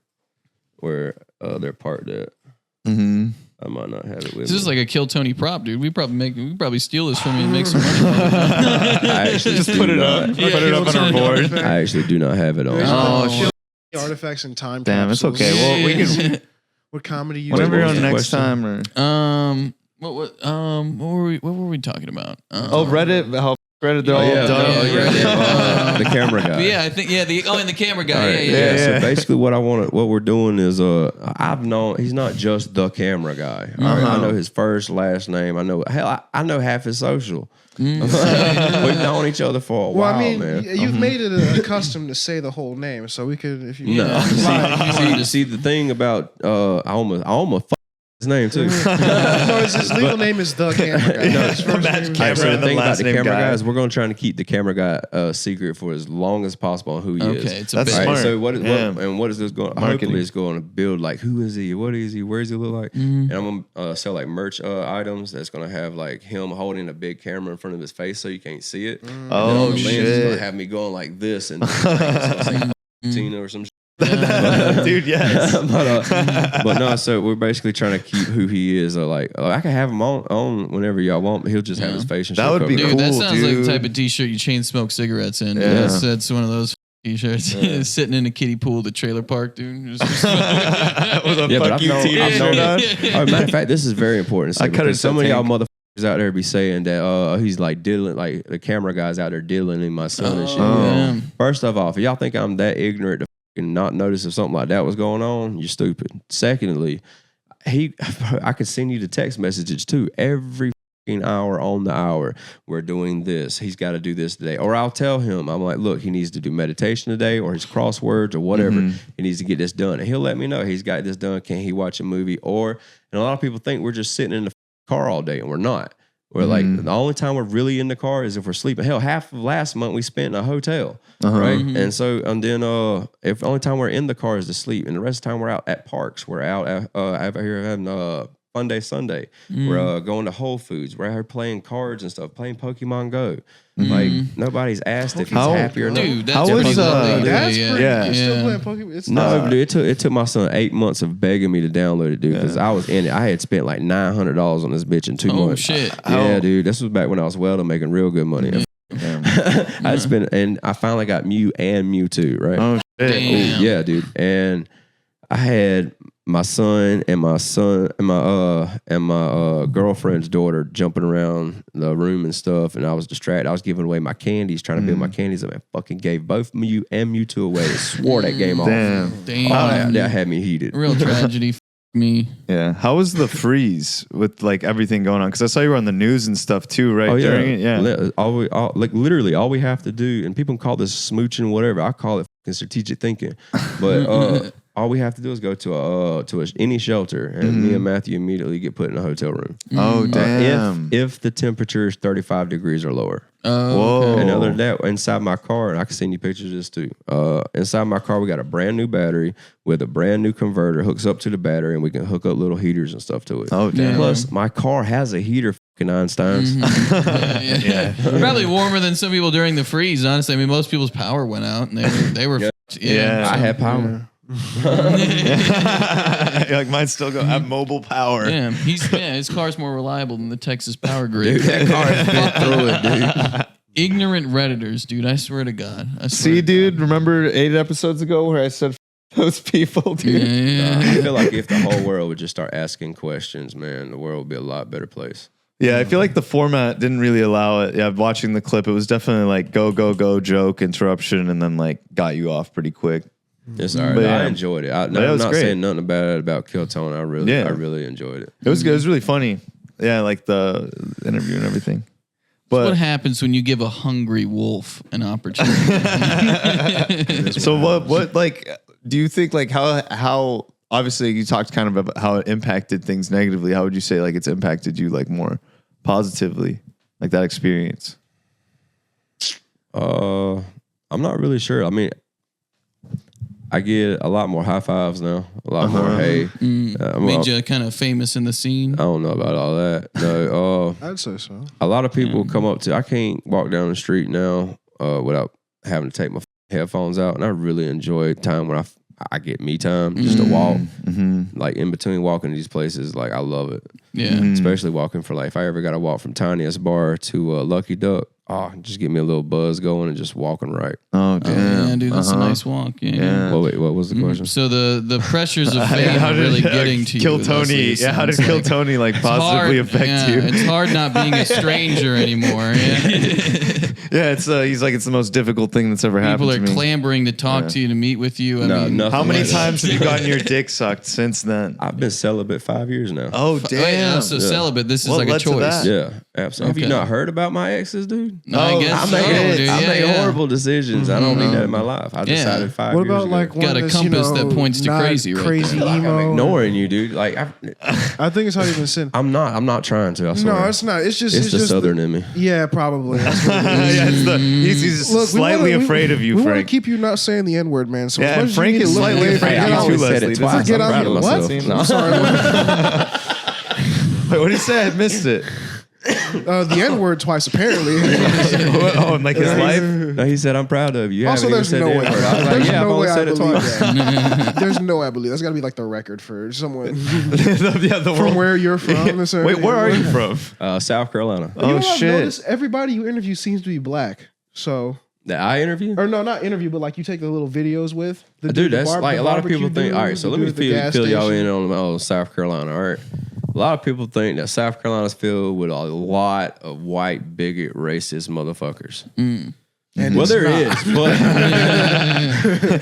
where they're parked at. Mm-hmm. I might not have it with This me. is like a Kill Tony prop, dude. We probably steal this from you and make some money. I actually Just do put it not- up. Put it up on our board. I actually do not have it on. Oh, Kill shit. artifacts and time Damn, it's capsules. okay. Well, we can, What comedy you whenever what you're was on the next question? time. Or What were we talking about? Reddit, how Reddit, they're all yeah, done. the camera guy. Yeah, I think and the camera guy. All right, Yeah. So basically, what we're doing is, I've known he's not just the camera guy. All right, I know his first, last name. I know I know half his social. We've known each other for a Well, while, I mean, man. you've made it a custom to say the whole name, so we could, if you. No, see the thing about I almost fucked his name too. No, his legal name is the camera guy. His first name- All right, so the the thing about last the name camera guy. guy is we're going to try to keep the camera guy secret for as long as possible on who he is. Okay, it's a That's bit. All right, smart. so what is Yeah. what is this going? Marketing. Hopefully, it's going to build like who is he? What is he? Where does he look like? And I'm gonna sell like merch items that's gonna have like him holding a big camera in front of his face so you can't see it. And then on Oh, the lens, it's gonna shit. have me going like this and it's gonna say Tina or some. Shit. Dude, yes. But no, so we're basically trying to keep who he is. I can have him on whenever y'all want, but he'll just have his face and That shit would be covered Dude, up. that Cool, sounds like dude. the type of t-shirt you chain smoke cigarettes in. Yeah. That's one of those t-shirts. Sitting in a kiddie pool at the trailer park, dude. Just- With a Yeah, but fuck I've you known- t-shirt I've known- on. Oh, matter of fact, this is very important. To say I cut it because to some of y'all tank. motherfuckers out there be saying that he's like diddling, like the camera guys out there diddling in my son and shit. yeah. First of all, if y'all think I'm that ignorant to fucking not notice if something like that was going on, you're stupid. Secondly, I could send you the text messages too every fucking hour on the hour. We're doing this. He's got to do this today. Or I'll tell him, I'm like, look, he needs to do meditation today or his crosswords or whatever. He needs to get this done. And he'll let me know he's got this done. Can he watch a movie? And a lot of people think we're just sitting in the car all day and we're not. We're like, the only time we're really in the car is if we're sleeping. Hell, half of last month we spent in a hotel, right? And so, and then if the only time we're in the car is to sleep, and the rest of the time we're out at parks. We're out out here having Fun Day Sunday. We're going to Whole Foods. We're out here playing cards and stuff, playing Pokemon Go. Like nobody's asked if he's How- happy or not. Dude, that's How pretty was, lovely. That's yeah. pretty. Yeah. You're still Yeah. playing Pokemon. It's No, not. dude, it took my son 8 months of begging me to download it, dude, because I was in it. I had spent like $900 on this bitch in 2 Oh, months. shit. Yeah, dude, this was back when I was welding, making real good money. I spent, and I finally got Mew and Mewtwo, right? Oh, shit. Damn. Yeah, dude, and I had my son and my girlfriend's daughter jumping around the room and stuff, and I was distracted. I was giving away my candies, trying to build my candies up, and fucking gave both Mew and Mewtwo away. Swore that game off. Damn. Damn. That had me heated. Real tragedy. Me. Yeah. How was the freeze with like everything going on? Because I saw you were on the news and stuff too, right? Oh yeah, During it? Yeah. Literally, all we have to do, and people call this smooching, whatever. I call it fucking strategic thinking. But all we have to do is go to any shelter, and me and Matthew immediately get put in a hotel room. Oh, damn. If the temperature is 35 degrees or lower. Whoa. And other than that, inside my car, and I can send you pictures of this too. Inside my car, we got a brand new battery with a brand new converter, hooks up to the battery, and we can hook up little heaters and stuff to it. Oh, damn. Plus, my car has a heater, fucking Einstein's. Yeah. Probably warmer than some people during the freeze, honestly. I mean, most people's power went out and they were Yeah. I had power. Like mine still go have mobile power. Yeah, his car's more reliable than the Texas power grid. Dude, that car is fit through it, dude. Ignorant Redditors, dude. I swear to God. I swear See, to dude, remember 8 episodes ago where I said those people, dude? God. Yeah. I feel like if the whole world would just start asking questions, man, the world would be a lot better place. Yeah, I feel like the format didn't really allow it. Yeah, watching the clip, it was definitely like go, joke, interruption, and then like got you off pretty quick. It's all right. But yeah. I enjoyed it. I'm was not great. saying nothing bad about Kill Tone. I really enjoyed it. It was good. It was really funny. Yeah, like the interview and everything. What But happens when you give a hungry wolf an opportunity? so what like do you think like how obviously you talked kind of about how it impacted things negatively. How would you say like it's impacted you like more positively, like that experience? I'm not really sure. I mean, I get a lot more high fives now. A lot more hey. Made you kind of famous in the scene. I don't know about all that. No. I'd say so. A lot of people come up to. I can't walk down the street now without having to take my headphones out, and I really enjoy time when I get me time just to walk. Like in between walking to these places, like I love it. Yeah. Especially walking for like if I ever got to walk from Tiniest Bar to Lucky Duck. Oh, just get me a little buzz going and just walking right. Oh, damn. Yeah, dude, that's a nice walk. Yeah. Well, wait, what was the question? So the pressures of fame are really getting to Kill you. Tony? Yeah, how did Kill Kill Tony like positively affect you? It's hard not being a stranger anymore. Yeah. Yeah, it's he's like it's the most difficult thing that's ever happened People to are me. clambering to talk to you, to meet with you. I mean, nothing How many like that. times have you gotten your dick sucked since then? I've been celibate 5 years now. Oh, oh, damn. yeah, so celibate. This is What like a led to choice. that? Yeah, absolutely. Have you Okay. not heard about my exes, dude? No, I Oh, guess I so, make dude. I Yeah, make yeah. horrible decisions. I don't need that in my life. I decided 5 What years about ago. like one Got a that's, compass that points to not crazy right crazy there. like I'm emo. ignoring you, dude. Like I think it's not even sin. I'm not trying to. I swear. No, it's not. It's just It's the just southern in me. Yeah, probably. That's what it is. Yeah, it's he's Look, we slightly wanna- afraid of you, we want Frank. to keep you not saying the N word, man. So Yeah, as and much as Frank you need is to look slightly away afraid from of it, you I too, always said Leslie. it This twice. is- Get I'm on proud here. of What? myself. I'm sorry. Wait, what did he say? I missed it. The N word twice, apparently. Oh, and like his life? No, he said I'm proud of you. You Also, haven't even there's said no the way. N-word. I was like, There's yeah, I've no only way I said it believe twice. that. There's no way I believe that's got to be like the record for someone Yeah, the from world. where you're from. Wait, where are you from? South Carolina. You know Oh, what I've shit. noticed? Everybody you interview seems to be black. So, That I interview? or no, not interview, but like you take the little videos with. The Dude, the that's like the a lot of barbecue people think. dude, All right, so the let me dude at the gas fill y'all station. in on South Carolina. All right, a lot of people think that South Carolina's filled with a lot of white, bigot, racist motherfuckers. And Well, it's there not. is, but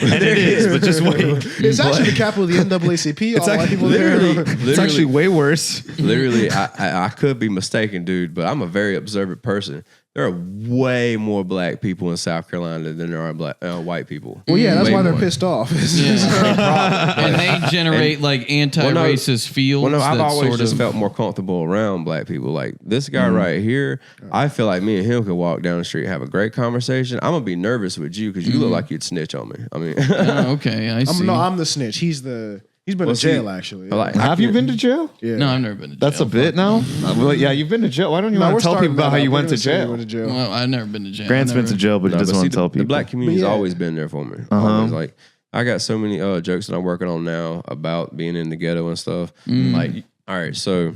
And it is, but just wait. It's actually the capital of the NAACP. All white people literally, there. It's actually way worse. literally, I could be mistaken, dude, but I'm a very observant person. There are way more black people in South Carolina than there are white people. Well, yeah, that's Way why they're more. pissed off. And they generate like anti-racist fields. Well, no, I've that always sort just of, felt more comfortable around black people. Like this guy right here, I feel like me and him could walk down the street and have a great conversation. I'm gonna be nervous with you because you look like you'd snitch on me. I mean, Oh, okay, I see. I'm the snitch. He's been Well, in jail see, actually. like, Have you been to jail? Yeah. No, I've never been to jail. That's a bit now? Well, yeah, you've been to jail. Why don't you No, want we're to tell starting people about that how up. you We're went to gonna say you jail? went to jail. Well, I've never been to jail. Grant's I've been to never- jail, but he No, doesn't but want see, to tell people. the black community's But yeah. always been there for me. Always, like I got so many jokes that I'm working on now about being in the ghetto and stuff. Like, all right, so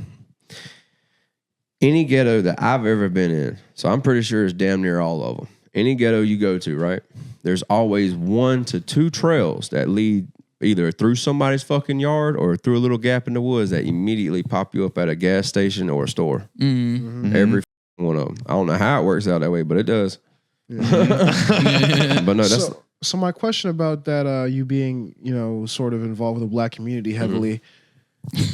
any ghetto that I've ever been in, so I'm pretty sure it's damn near all of them. Any ghetto you go to, right? There's always 1 to 2 trails that lead either through somebody's fucking yard or through a little gap in the woods that immediately pop you up at a gas station or a store. Every one of them. I don't know how it works out that way, but it does. But no, that's So my question about that, you being, sort of involved with the black community heavily,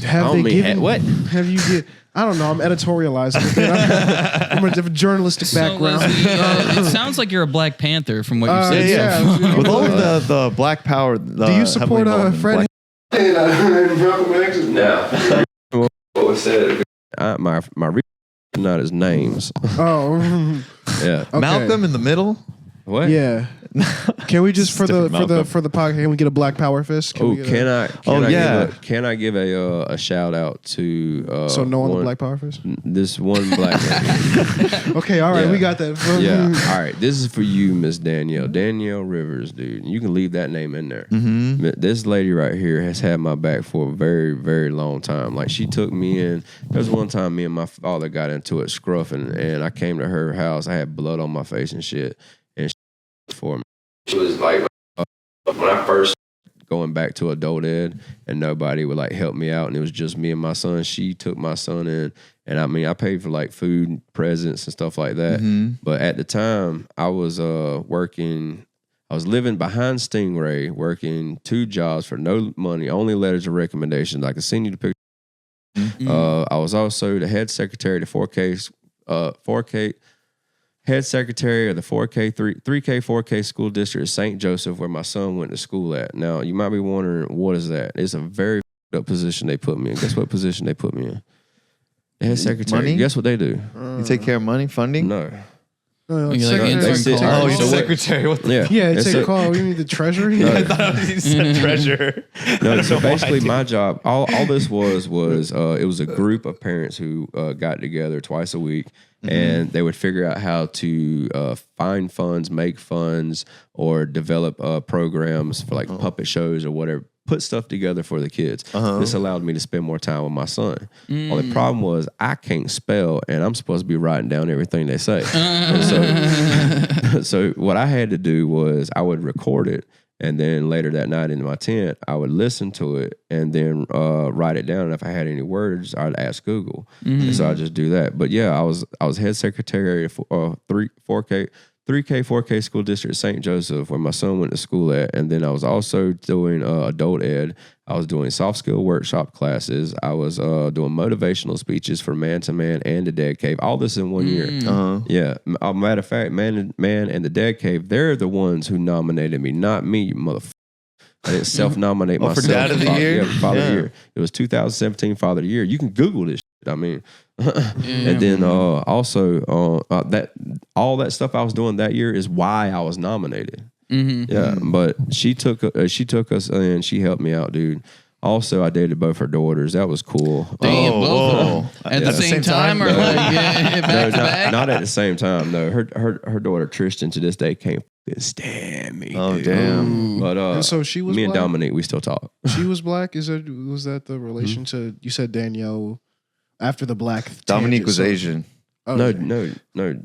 have they given what? Have you get? I don't know. I'm editorializing. I'm a different journalistic So, background. Leslie, it sounds like you're a Black Panther from what you said. yeah. With all of the black power, Do you support Fred? Now, what was said? My not his names. Oh, Yeah. okay. Malcolm in the middle? What? Yeah. Can we just for the Different podcast? Can we get a Black Power fist? Oh, we get a- can I give a shout out to So no one the Black Power fist. this one black man. Okay, all right, Yeah. we got that. Yeah. All right. This is for you, Miss Danielle Rivers, dude. You can leave that name in there. This lady right here has had my back for a very, very long time. Like, she took me in. There was one time me and my father got into it scruffing, and I came to her house. I had blood on my face and shit, and she for me. It was like when I first going back to adult ed, and nobody would like help me out, and it was just me and my son. She took my son in, and I mean, I paid for like food, presents, and stuff like that. But at the time, I was working. I was living behind Stingray, working 2 jobs for no money, only letters of recommendation. I could send you the picture. I was also the head secretary of the 4K head secretary of the 3K 4K school district of St. Joseph, where my son went to school at. Now, you might be wondering, what is that? It's a very up position they put me in. Guess what position they put me in? The head secretary. Money? Guess what they do? You take care of money, funding? No. No, You're like secretary. answering calls. Oh, you're So the what- secretary. What the Yeah. Yeah, It's take a- a call. We need the treasury. I thought he said treasurer. No, so basically my job, all this was it was a group of parents who got together twice a week, and they would figure out how to find funds, make funds, or develop programs for like puppet shows or whatever. Put stuff together for the kids. This allowed me to spend more time with my son. Only problem was I can't spell, and I'm supposed to be writing down everything they say. And so what I had to do was I would record it, and then later that night in my tent, I would listen to it and then write it down. And if I had any words, I'd ask Google. And so I just do that. But yeah, I was head secretary of 4K school district St. Joseph, where my son went to school at. And then I was also doing adult ed. I was doing soft skill workshop classes. I was doing motivational speeches for Man to Man and the Dad Cave. All this in 1 year. Yeah. Matter of fact, Man and the Dad Cave, they're the ones who nominated me, not me, you motherfucker. I didn't self-nominate myself. For Dad of the Year? Yeah, Father of the Year. It was 2017 Father of the Year. You can Google this shit. I mean, and then also that all that stuff I was doing that year is why I was nominated. Yeah, but she took us and she helped me out, dude. Also, I dated both her daughters. That was cool. Damn, both of them. At the same time, or like back to back? Not at the same time. No, her daughter Tristan to this day can't stand me. Oh, dude. damn. But And so she was me and black? Dominique, we still talk. She was black. Was that the relation to? You said Danielle after the black. Dominique tangent, was so- Asian. Oh, No, okay. no.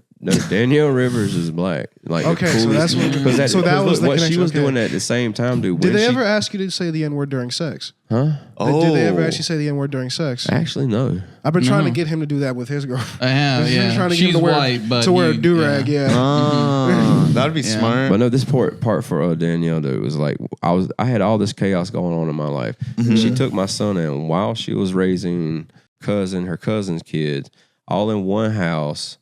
Danielle Rivers is black. Like Okay, the so coolest. that's what- 'Cause so that look, was the what she connection, was okay. doing at the same time, dude. Did when they she- ever ask you to say the N word during sex? Huh? Did they ever actually say the N word during sex? Actually, no. I've been trying to get him to do that with his girl. I have, I've been yeah. trying to get She's him to wear, white, but to wear a you- do rag. Yeah. That'd be smart. But no, this part for Danielle, dude, was like I had all this chaos going on in my life. She took my son in while she was raising her cousin's kids, all in one house.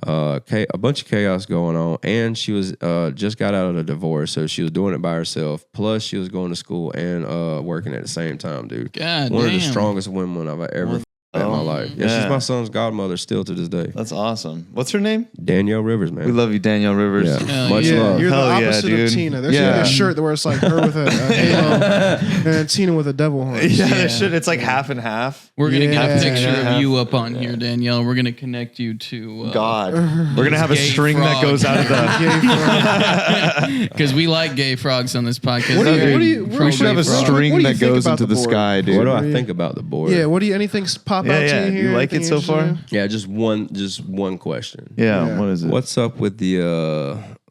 A bunch of chaos going on, and she was just got out of a divorce, so she was doing it by herself. Plus, she was going to school and working at the same time, dude. God One of the damn. strongest women I've ever in my life. Yeah, yeah. she's my son's godmother still to this day. That's awesome. What's her name? Danielle Rivers, man. We love you, Danielle Rivers. Yeah, Hell much yeah. love. You're the Hell yeah, opposite dude. of Tina. There should Yeah. be a shirt where it's like her with a halo and Tina with a devil horn. Yeah, there should. It's like half and half. We're going to get Yeah. a picture Yeah. of you up on here, Danielle. We're going to connect you to... God. We're gonna have a Gay string that frog. goes out of the. Because we like gay frogs on this podcast. What do you- what do you- We should have a What do you string think that goes about into the the board? sky, dude. What do I think about the board? Yeah. What do you? Anything pop Yeah, out yeah. to you Do here? you like it Anything so interesting? far? Yeah, just one question. Yeah. What is it? What's up with the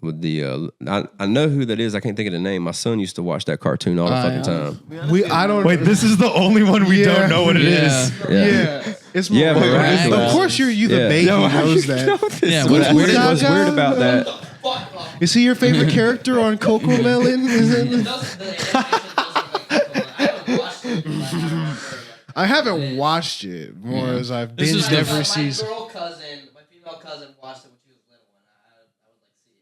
I know who that is. I can't think of the name. My son used to watch that cartoon all the fucking time. I don't. Wait, this is the only one we Yeah. don't know what it is. Yeah. Yeah. It's Yeah, more. miraculous. Of course, you the Yeah. baby Yo, knows that. Yeah, What's what- weird, what's weird about that? Is he your favorite character on Coco Melon? Is it- I haven't watched it more as I've This is binged the- every season. My female cousin watched it when she was little, and I would like see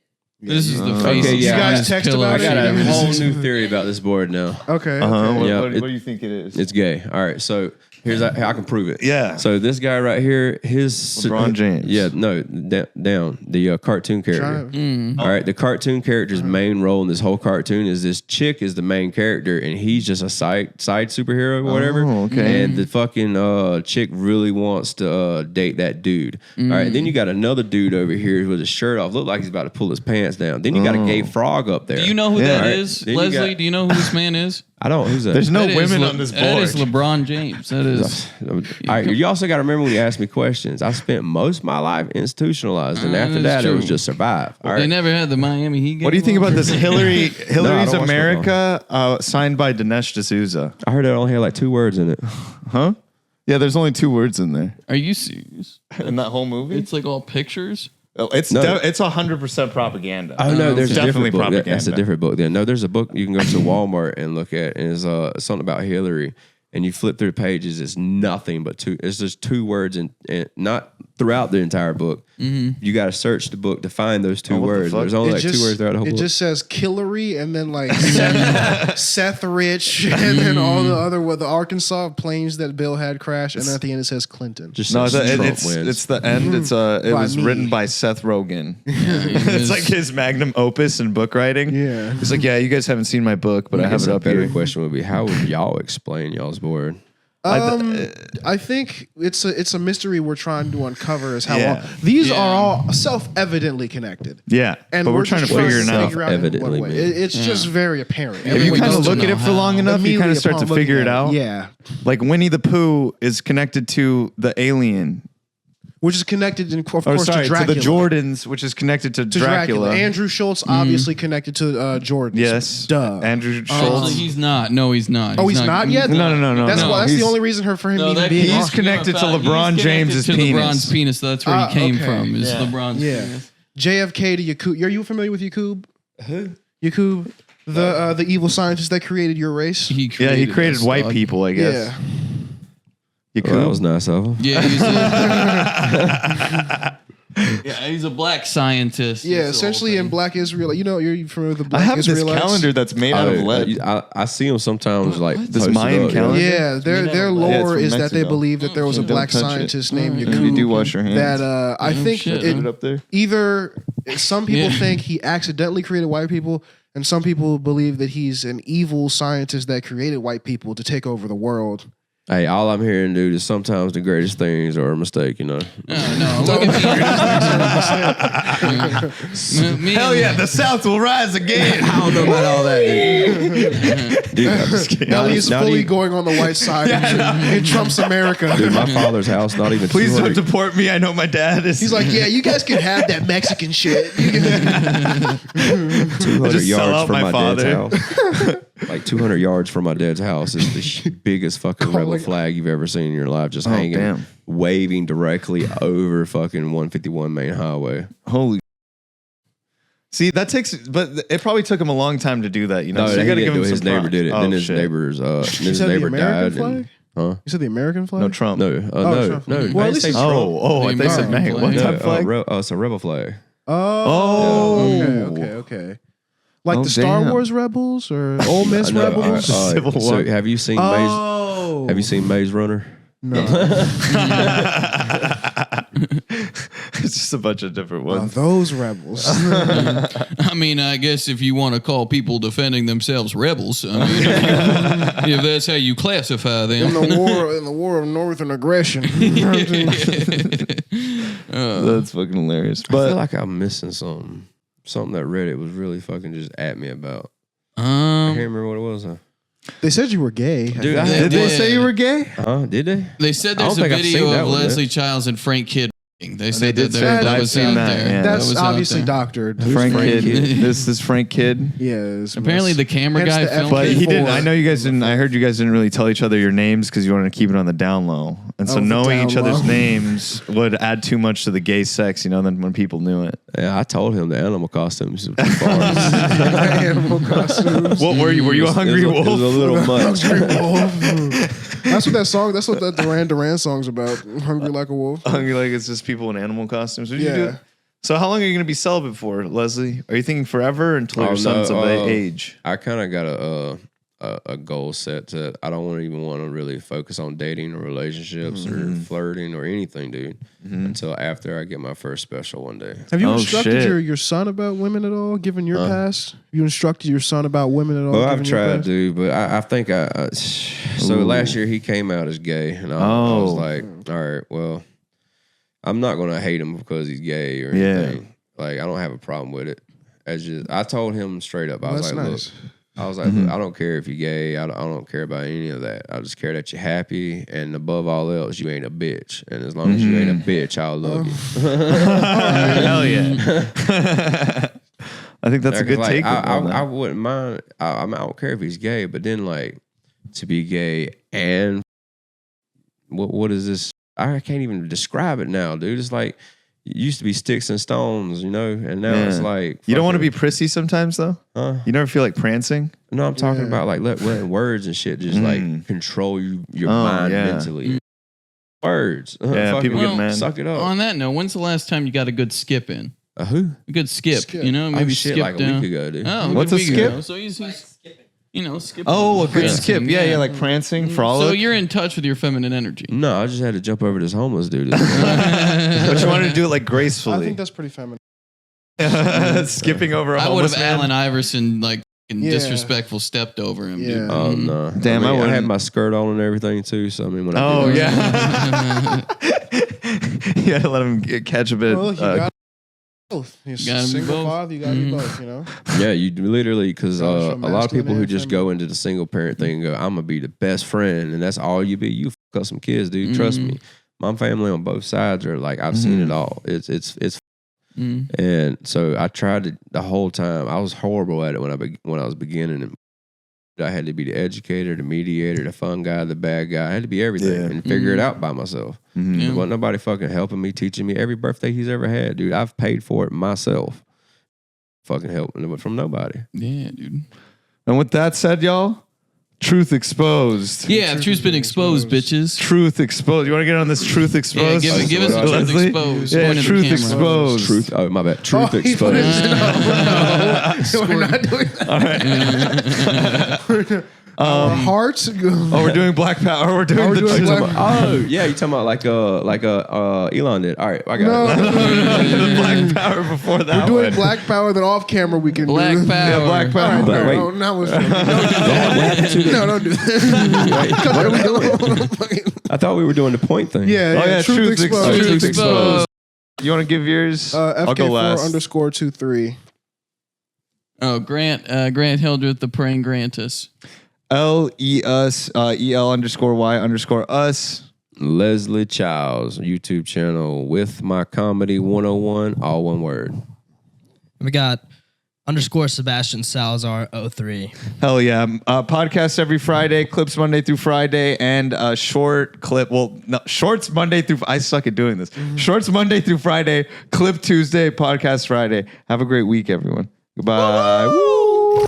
it. This is the Okay, face. yeah. You guys text pillow about I got it? a whole new theory about this board now. Okay. Uh-huh. okay. What, Yeah, what it- do you think it is? It's gay. All right, so Here's how I can prove it. Yeah. So this guy right here, his LeBron James. Yeah, no, down the cartoon character. All right, the cartoon character's main role in this whole cartoon is this chick is the main character, and he's just a side superhero or whatever. Oh, okay. And the fucking chick really wants to date that dude. All right, then you got another dude over here with his shirt off, look like he's about to pull his pants down. Then you got a gay frog up there. Do you know who that Right. is, Then you Leslie? got- Do you know who this man is? I don't. Who's that? There's no That is women on this board. That is LeBron James. That is. All right, you also got to remember when you ask me questions. I spent most of my life institutionalized, and after that's that, it was true. just survive. All They right. never had the Miami Heat. What do you think about this? Hillary's watch America, signed by Dinesh D'Souza. I heard it only had like 2 words in it. Huh? Yeah, there's only 2 words in there Are you serious? in that whole movie. It's like all pictures. It's No. it's 100% propaganda. Oh no, there's It's a definitely different book. propaganda. That's a different book. Then no, there's a book you can go to Walmart and look at, and it's something about Hillary. And you flip through the pages, it's nothing but 2. It's just 2 words, and not throughout the entire book. You got to search the book to find those 2 what the words. fuck? There's only like 2 words throughout the whole It book. just says Killary and then like Seth Rich and then all the other the Arkansas planes that Bill had crashed, and then at the end it says Clinton. Just No, says Trump it's wins. it's the end. It By was me. written by Seth Rogen. It's It's like his magnum opus in book writing. Yeah. It's like, yeah, you guys haven't seen my book, but I have guess it a up better here. question would be, how would y'all explain y'all's board? I think it's a mystery we're trying to uncover is how Yeah. all, these Yeah. are all self-evidently connected. Yeah, And but we're trying to just figure it out. figure out in what Self-evidently way. mean. It's just very apparent. If you Everyone kind of goes to look at know it for long how. enough, you kind Immediately of start to upon figure looking it at out. Yeah. Like Winnie the Pooh is connected to the alien. Which is connected, of Or course, sorry, to to Dracula. the Jordans, which is connected to Dracula. Andrew Schultz obviously connected to Jordan. Yes. Duh. Andrew Actually, Schultz. he's not. No, he's not. Oh, he's not yet? No. That's no. why. That's He's- the only reason for him No, even that being. He's connected to LeBron He's connected James's to penis. LeBron's penis. That's where he came okay. from. Is Yeah. LeBron's Yeah. penis. JFK to Yakub. Are you familiar with Yakub? Who? Yakub, the evil scientist that created your race. He created us, white dog. people, I guess. Yeah. You Well, that was nice of him. Yeah, he's a black scientist. Yeah, That's the whole essentially in thing. Black Israel. You know, you're familiar with the I Black have this Israelites? calendar that's made out of lead. I see them sometimes like This posted Mayan up, calendar? Yeah, their Yeah, lore it's is from that they Mexico. believe that there was a Don't black touch it. scientist named If Yakub. you do wash your hands. That I think shit. Put it up there. either some people Yeah. think he accidentally created white people, and some people believe that he's an evil scientist that created white people to take over the world. Hey, all I'm hearing, dude, is sometimes the greatest things are a mistake, you know. No, look at me. Hell yeah, the South will rise again. I don't know about all that, dude. I'm just kidding. Ellie is Not fully even- going on the white side in Trump's America. Dude, my father's house, not even Please don't 200 deport me. I know my dad is. He's like, yeah, you guys can have that Mexican shit. 200 just sell yards out from my my father. dad's house. Like 200 yards from my dad's house is the biggest fucking rebel flag you've ever seen in your life, just hanging, damn. waving directly over fucking 151 main highway. Holy. See, that takes, but it probably took him a long time to do that. You know, No, so you he gotta didn't give do him it. some His neighbor props. did it. Oh, Then his shit. his said the neighbor American died. flag? And, huh? You said the American flag? No Trump. No, no, Trump. no. Well, I at least didn't say it's- Trump. Oh, I thought you said American Meg. flag. What No, type flag? it's a rebel flag. Oh, Oh. okay. Like Oh, the Star damn. Wars Rebels or Ole Miss No, Rebels? Civil so War. have you seen Oh, Have you seen Maze Runner? No. It's just a bunch of different Now ones. those rebels. I mean, I guess if you want to call people defending themselves rebels, I mean, if that's how you classify in them. the war of northern aggression. That's fucking hilarious. I feel But like I'm missing something. Something that Reddit was really fucking just at me about. I can't remember what it was. They said you were gay. Dude, did they say you were gay? Did they? They said I there's don't a think I've video seen that of one, Leslie Childs and Frank Kidd. They said did that, say that. that I've was seen out that, there. yeah. That That's was out obviously there. doctored. Frank Kidd. Kidd? This is Frank Kidd. Yes. Apparently the camera Hence guy the filmed But it. he didn't. F4. I know you guys didn't. I heard you guys didn't really tell each other your names because you wanted to keep it on the down low. And so Oh, the knowing down each other's low. names would add too much to the gay sex. You know, than when people knew it. Yeah, I told him the animal costumes were too far. Animal costumes. What were you? Were you a hungry It wolf? was a little much. Hungry wolf. That's what that song. That's what that Duran Duran song's about. Hungry like a wolf. Hungry like it's just people in animal costumes. What did you Yeah. do? So how long are you going to be celibate for, Leslie? Are you thinking forever until Oh, your son's no, of age? I kind of got a goal set to. I don't even want to really focus on dating or relationships or flirting or anything, dude, until after I get my first special one day. Have you Oh, instructed shit. your son about women at all, given your past? Have you instructed your son about women at all? Well, I've given your tried, past? dude, but I think so last year he came out as gay, and I was like, all right, well, I'm not gonna hate him because he's gay or anything. Like, I don't have a problem with it. I told him straight up. I was That's like, nice. look. I was like, look, I don't care if you're gay. I don't care about any of that. I just care that you're happy, and above all else, you ain't a bitch. And as long as you ain't a bitch, I'll love you. Hell yeah. I think that's a good like, take. I wouldn't mind. I don't care if he's gay, but then like to be gay and what is this? I can't even describe it now, dude. It's like it used to be sticks and stones, and now it's like You don't want to fucking- be prissy sometimes, though? Huh? You never feel like prancing? No, I'm talking about like letting words and shit just like control your mind mentally. Words. Yeah, Fucking people get mad. Suck it up. On that note, when's the last time you got a good skip in? A who? A good skip, you know, maybe shit, skip like down. a week ago, dude. Oh, What's good a week skip? ago. So he's skipping. Oh, a good prancing, skip. Yeah, like prancing, frolic. So you're in touch with your feminine energy. No, I just had to jump over this homeless dude. But you wanted to do it like I gracefully. think that's pretty feminine. Skipping over a I would homeless have man. Allen Iverson like Yeah. disrespectful stepped over him. Yeah. Dude. Oh no! Damn, I I had wouldn't. my skirt on and everything too. So I mean, when Oh, I did yeah. You had to let him catch a bit. Well, you got both. You're Gotta be single both. father, you gotta be both, you know? yeah, you literally because Gotta a show lot of masculine people who and just go into the single parent thing and go, "I'm gonna be the best friend," and that's all you be. You fuck up some kids, dude. Trust me. My family on both sides are like I've seen it all. It's and so I tried to the whole time. I was horrible at it when I was beginning. And I had to be the educator, the mediator, the fun guy, the bad guy. I had to be everything and figure it out by myself. There wasn't nobody fucking helping me, teaching me. Every birthday he's ever had, dude, I've paid for it myself. Fucking help from nobody. Yeah, dude. And with that said, y'all, Truth Exposed. Yeah, the truth's been exposed, bitches. Truth Exposed. You want to get on this Truth Yeah, Exposed? give us a truth Leslie? exposed. Yeah, Point at the Truth camera. Exposed. Truth. Oh my bad. Truth he put exposed. his- no, we're not doing that. Our hearts. Oh, we're doing Black Power. We're doing we're the doing Truth- Black- Oh yeah, you talking about like Elon did. All right, I got it. the Black Power before that. We're doing one. Black Power, then off camera we can Black do. Power. Yeah, Black Power. But wait. No, that was no, don't do that. I thought we were doing the point thing. Yeah, Oh, yeah, Truth Exposed. Truth Truth exposed. You want to give yours? I'll go last. FK4_23. Oh, Grant Hildreth, the praying Grantus. LEUS EL_Y_us. Leslie Chiles YouTube channel with my comedy 101, all one word. We got _Sebastian Salazar 03. Hell yeah. Podcast every Friday, clips Monday through Friday, and short clip. Well, no, shorts Monday through. I suck at doing this. Shorts Monday through Friday, clip Tuesday, podcast Friday. Have a great week, everyone. Goodbye. Woo!